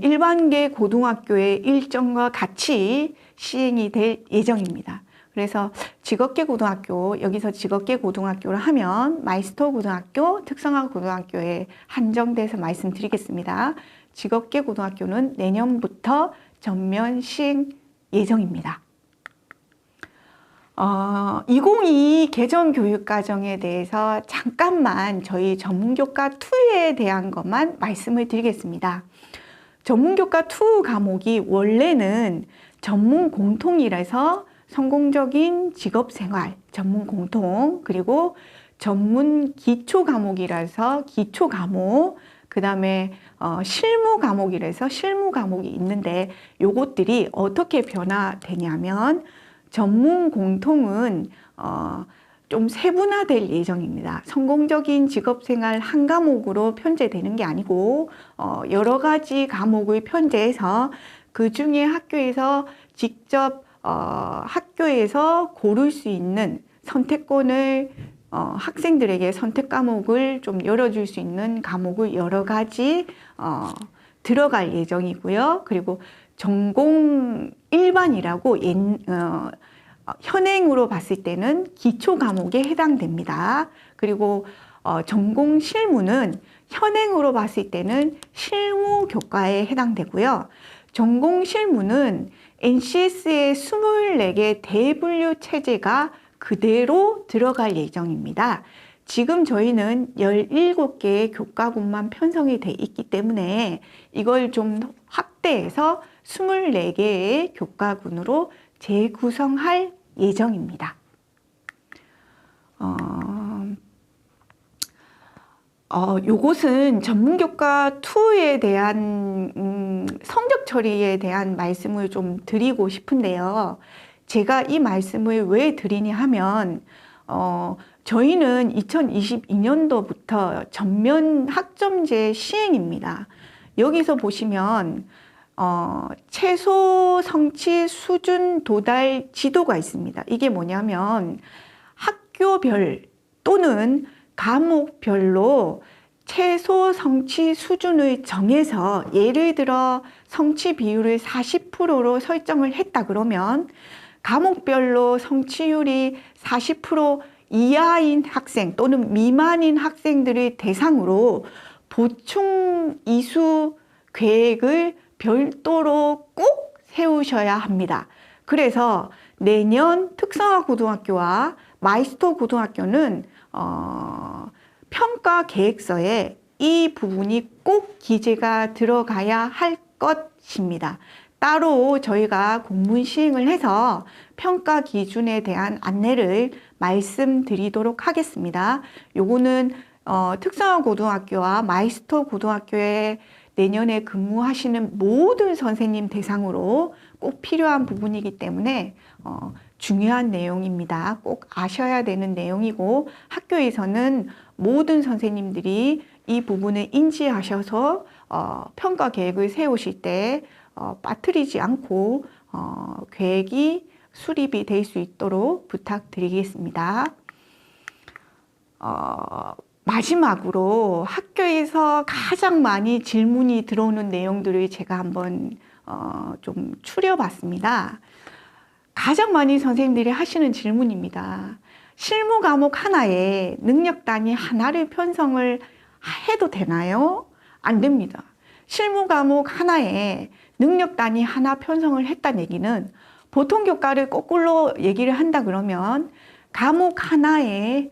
일반계 고등학교의 일정과 같이 시행이 될 예정입니다. 그래서 직업계 고등학교, 여기서 직업계 고등학교를 하면 마이스터 고등학교, 특성화 고등학교에 한정돼서 말씀드리겠습니다. 직업계 고등학교는 내년부터 전면 시행 예정입니다. 2022 개정 교육과정에 대해서 잠깐만 저희 전문교과 2에 대한 것만 말씀을 드리겠습니다. 전문교과 2 과목이 원래는 전문 공통이라서 성공적인 직업생활, 전문 공통, 그리고 전문 기초 과목이라서 기초 과목, 그 다음에 실무 과목이라서 실무 과목이 있는데 요것들이 어떻게 변화되냐면 전문 공통은 좀 세분화될 예정입니다. 성공적인 직업생활 한 과목으로 편제되는 게 아니고 여러 가지 과목을 편제해서 그 중에 학교에서 직접 학교에서 고를 수 있는 선택권을 학생들에게 선택 과목을 좀 열어줄 수 있는 과목을 여러 가지 들어갈 예정이고요. 그리고 전공 일반이라고 현행으로 봤을 때는 기초 과목에 해당됩니다. 그리고 전공 실무는 현행으로 봤을 때는 실무 교과에 해당되고요. 전공 실무는 NCS의 24개 대분류 체제가 그대로 들어갈 예정입니다. 지금 저희는 17개의 교과군만 편성이 돼 있기 때문에 이걸 좀 확대해서 24개의 교과군으로 재구성할 예정입니다. 요것은 전문교과 2에 대한 성적 처리에 대한 말씀을 좀 드리고 싶은데요. 제가 이 말씀을 왜 드리냐 하면 저희는 2022년도부터 전면 학점제 시행입니다. 여기서 보시면 최소 성취 수준 도달 지도가 있습니다. 이게 뭐냐면 학교별 또는 과목별로 최소 성취 수준을 정해서 예를 들어 성취 비율을 40%로 설정을 했다 그러면 과목별로 성취율이 40% 이하인 학생 또는 미만인 학생들을 대상으로 보충 이수 계획을 별도로 꼭 세우셔야 합니다. 그래서 내년 특성화 고등학교와 마이스터 고등학교는 평가 계획서에 이 부분이 꼭 기재가 들어가야 할 것입니다. 따로 저희가 공문 시행을 해서 평가 기준에 대한 안내를 말씀드리도록 하겠습니다. 요거는 특성화 고등학교와 마이스터 고등학교에 내년에 근무하시는 모든 선생님 대상으로 꼭 필요한 부분이기 때문에 중요한 내용입니다. 꼭 아셔야 되는 내용이고 학교에서는 모든 선생님들이 이 부분을 인지하셔서 평가 계획을 세우실 때 빠뜨리지 않고 계획이 수립이 될 수 있도록 부탁드리겠습니다. 마지막으로 학교에서 가장 많이 질문이 들어오는 내용들을 제가 한번 좀 추려봤습니다. 가장 많이 선생님들이 하시는 질문입니다. 실무 과목 하나에 능력 단위 하나를 편성을 해도 되나요? 안 됩니다. 실무 과목 하나에 능력 단위 하나 편성을 했다는 얘기는 보통 교과를 거꾸로 얘기를 한다 그러면 과목 하나에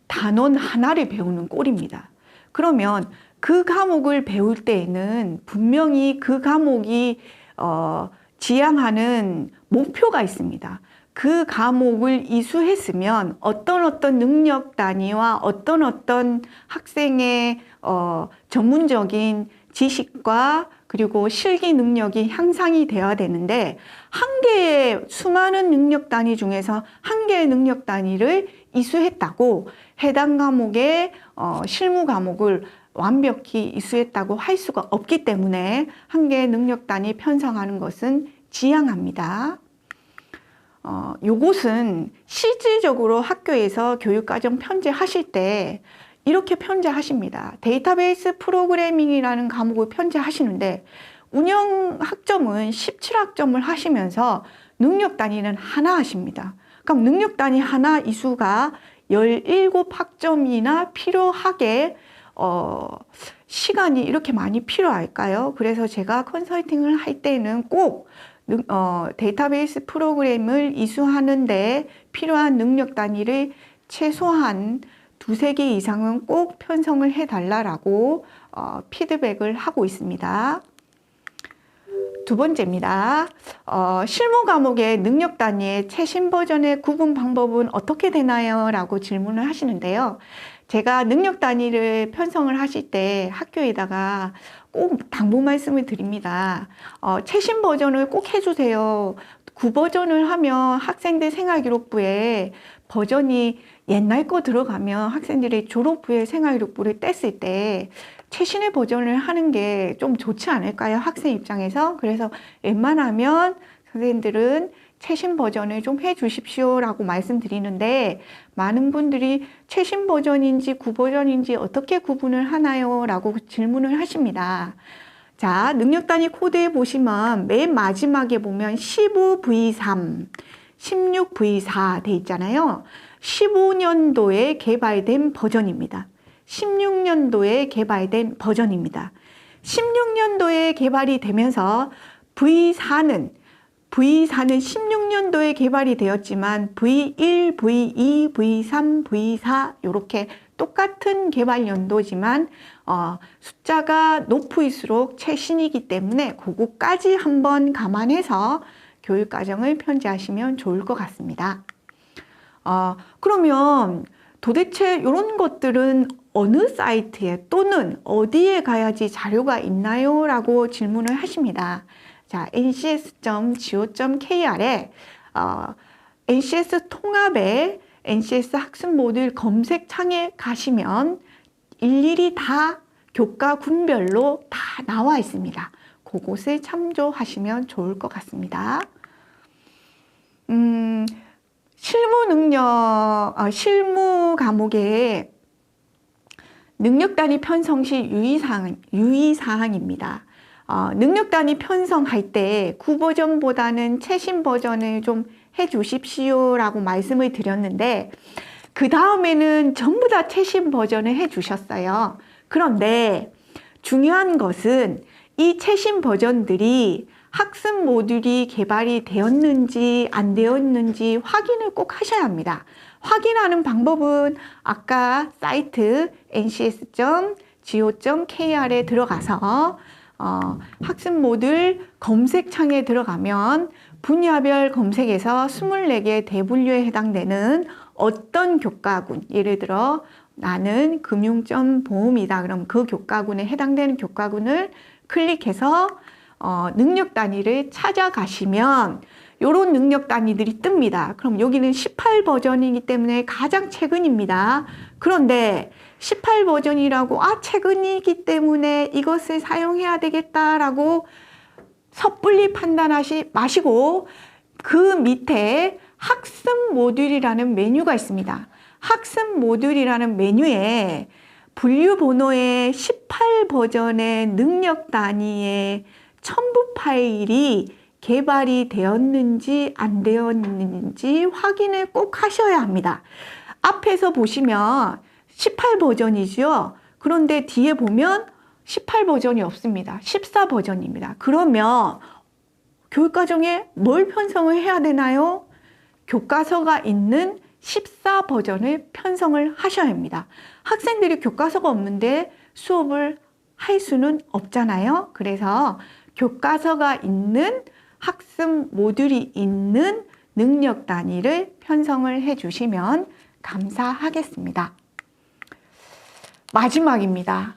단원 하나를 배우는 꼴입니다. 그러면 그 과목을 배울 때에는 분명히 그 과목이 지향하는 목표가 있습니다. 그 과목을 이수했으면 어떤 능력 단위와 어떤 학생의 전문적인 지식과 그리고 실기 능력이 향상이 되어야 되는데 한 개의 수많은 능력 단위 중에서 한 개의 능력 단위를 이수했다고 해당 과목의 실무 과목을 완벽히 이수했다고 할 수가 없기 때문에 한 개의 능력 단위 편성하는 것은 지양합니다. 요것은 실질적으로 학교에서 교육과정 편제하실 때 이렇게 편제하십니다. 데이터베이스 프로그래밍이라는 과목을 편제하시는데 운영 학점은 17학점을 하시면서 능력 단위는 하나 하십니다. 그럼 능력 단위 하나 이수가 17학점이나 필요하게 시간이 이렇게 많이 필요할까요? 그래서 제가 컨설팅을 할 때는 꼭 데이터베이스 프로그램을 이수하는데 필요한 능력 단위를 최소한 2-3개 이상은 꼭 편성을 해달라고 피드백을 하고 있습니다. 두 번째입니다. 실무 과목의 능력 단위의 최신 버전의 구분 방법은 어떻게 되나요? 라고 질문을 하시는데요. 제가 능력 단위를 편성을 하실 때 학교에다가 꼭 당부 말씀을 드립니다. 최신 버전을 꼭 해주세요. 구버전을 하면 학생들 생활기록부에 버전이 옛날 거 들어가면 학생들이 졸업 후에 생활기록부를 뗐을 때 최신의 버전을 하는 게 좀 좋지 않을까요? 학생 입장에서. 그래서 웬만하면 선생님들은 최신 버전을 좀 해주십시오라고 말씀드리는데 많은 분들이 최신 버전인지 구버전인지 어떻게 구분을 하나요? 라고 질문을 하십니다. 자, 능력 단위 코드에 보시면 맨 마지막에 보면 15V3, 16V4 돼 있잖아요. 15년도에 개발된 버전입니다. 16년도에 개발된 버전입니다. 16년도에 개발이 되면서 V4는 16년도에 개발이 되었지만 V1, V2, V3, V4 이렇게 똑같은 개발 연도지만 숫자가 높을수록 최신이기 때문에 그거까지 한번 감안해서 교육과정을 편제하시면 좋을 것 같습니다. 그러면 도대체 이런 것들은 어느 사이트에 또는 어디에 가야지 자료가 있나요? 라고 질문을 하십니다. 자, ncs.go.kr에 NCS 통합의 NCS 학습 모듈 검색창에 가시면 일일이 다 교과군별로 다 나와 있습니다. 그곳을 참조하시면 좋을 것 같습니다. 실무 과목의 능력 단위 편성 시 유의사항입니다. 능력 단위 편성할 때 구버전보다는 최신 버전을 좀 해주십시오 라고 말씀을 드렸는데 그 다음에는 전부 다 최신 버전을 해주셨어요. 그런데 중요한 것은 이 최신 버전들이 학습 모듈이 개발이 되었는지 안 되었는지 확인을 꼭 하셔야 합니다. 확인하는 방법은 아까 사이트 ncs.go.kr에 들어가서 학습 모듈 검색창에 들어가면 분야별 검색에서 24개 대분류에 해당되는 어떤 교과군, 예를 들어 나는 금융점보험이다. 그럼 그 교과군에 해당되는 교과군을 클릭해서 능력 단위를 찾아가시면 이런 능력 단위들이 뜹니다. 그럼 여기는 18 버전이기 때문에 가장 최근입니다. 그런데 18 버전이라고 최근이기 때문에 이것을 사용해야 되겠다라고 섣불리 판단하지 마시고 그 밑에 학습 모듈이라는 메뉴가 있습니다. 학습 모듈이라는 메뉴에 분류 번호의 18 버전의 능력 단위의 첨부 파일이 개발이 되었는지 안 되었는지 확인을 꼭 하셔야 합니다. 앞에서 보시면 18 버전이죠. 그런데 뒤에 보면 18 버전이 없습니다. 14 버전입니다. 그러면 교육과정에 뭘 편성을 해야 되나요? 교과서가 있는 14 버전을 편성을 하셔야 합니다. 학생들이 교과서가 없는데 수업을 할 수는 없잖아요. 그래서 교과서가 있는 학습 모듈이 있는 능력 단위를 편성을 해주시면 감사하겠습니다. 마지막입니다.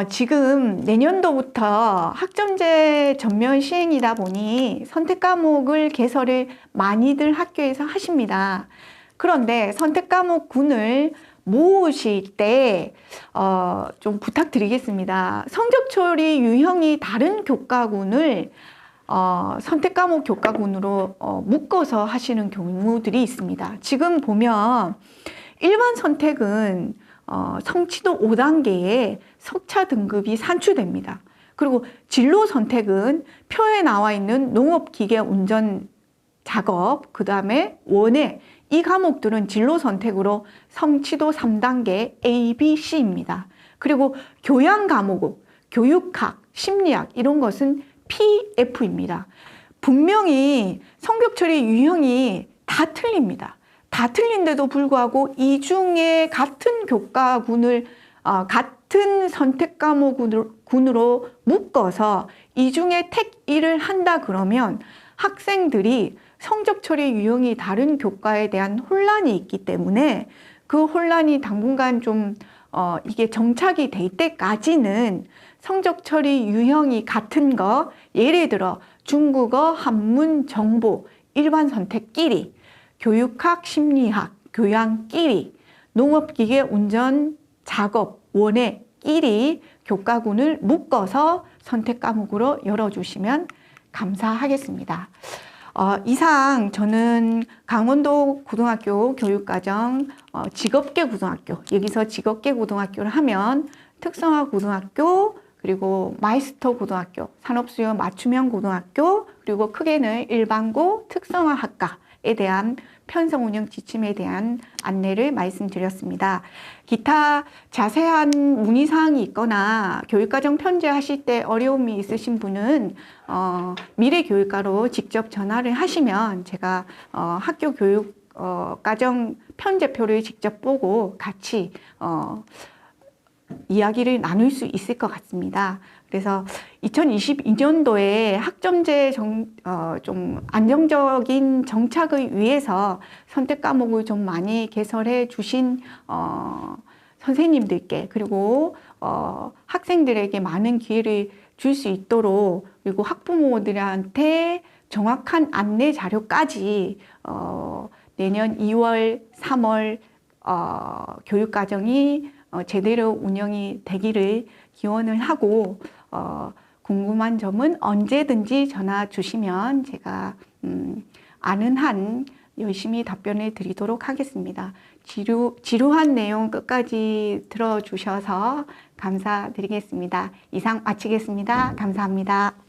지금 내년도부터 학점제 전면 시행이다 보니 선택 과목을 개설을 많이들 학교에서 하십니다. 그런데 선택 과목군을 모으실 때 좀 부탁드리겠습니다. 성적 처리 유형이 다른 교과군을 선택 과목 교과군으로 묶어서 하시는 경우들이 있습니다. 지금 보면 일반 선택은 성취도 5단계에 석차 등급이 산출됩니다. 그리고 진로 선택은 표에 나와 있는 농업기계 운전 작업, 그 다음에 원예, 이 과목들은 진로 선택으로 성취도 3단계 A, B, C입니다. 그리고 교양 과목, 교육학, 심리학 이런 것은 PF입니다. 분명히 성적 처리 유형이 다 틀립니다. 다 틀린데도 불구하고 이 중에 같은 교과군을 같은 선택 과목군으로 묶어서 이 중에 택 1을 한다 그러면 학생들이 성적 처리 유형이 다른 교과에 대한 혼란이 있기 때문에 그 혼란이 당분간 좀 이게 정착이 될 때까지는 성적 처리 유형이 같은 거, 예를 들어 중국어, 한문, 정보, 일반 선택끼리, 교육학, 심리학, 교양끼리, 농업기계, 운전, 작업, 원예끼리 교과군을 묶어서 선택 과목으로 열어주시면 감사하겠습니다. 이상 저는 강원도 고등학교 교육과정 직업계 고등학교, 여기서 직업계 고등학교를 하면 특성화 고등학교, 그리고 마이스터 고등학교, 산업수요 맞춤형 고등학교, 그리고 크게는 일반고 특성화 학과에 대한 편성 운영 지침에 대한 안내를 말씀드렸습니다. 기타 자세한 문의사항이 있거나 교육과정 편제하실 때 어려움이 있으신 분은 미래교육과로 직접 전화를 하시면 제가 학교 교육과정 편제표를 직접 보고 같이 이야기를 나눌 수 있을 것 같습니다. 그래서 2022년도에 학점제 좀 안정적인 정착을 위해서 선택 과목을 좀 많이 개설해 주신 선생님들께, 그리고 학생들에게 많은 기회를 줄 수 있도록, 그리고 학부모들한테 정확한 안내 자료까지 내년 2월, 3월 교육과정이 제대로 운영이 되기를 기원을 하고, 궁금한 점은 언제든지 전화 주시면 제가 아는 한 열심히 답변을 드리도록 하겠습니다. 지루한 내용 끝까지 들어주셔서 감사드리겠습니다. 이상 마치겠습니다. 감사합니다.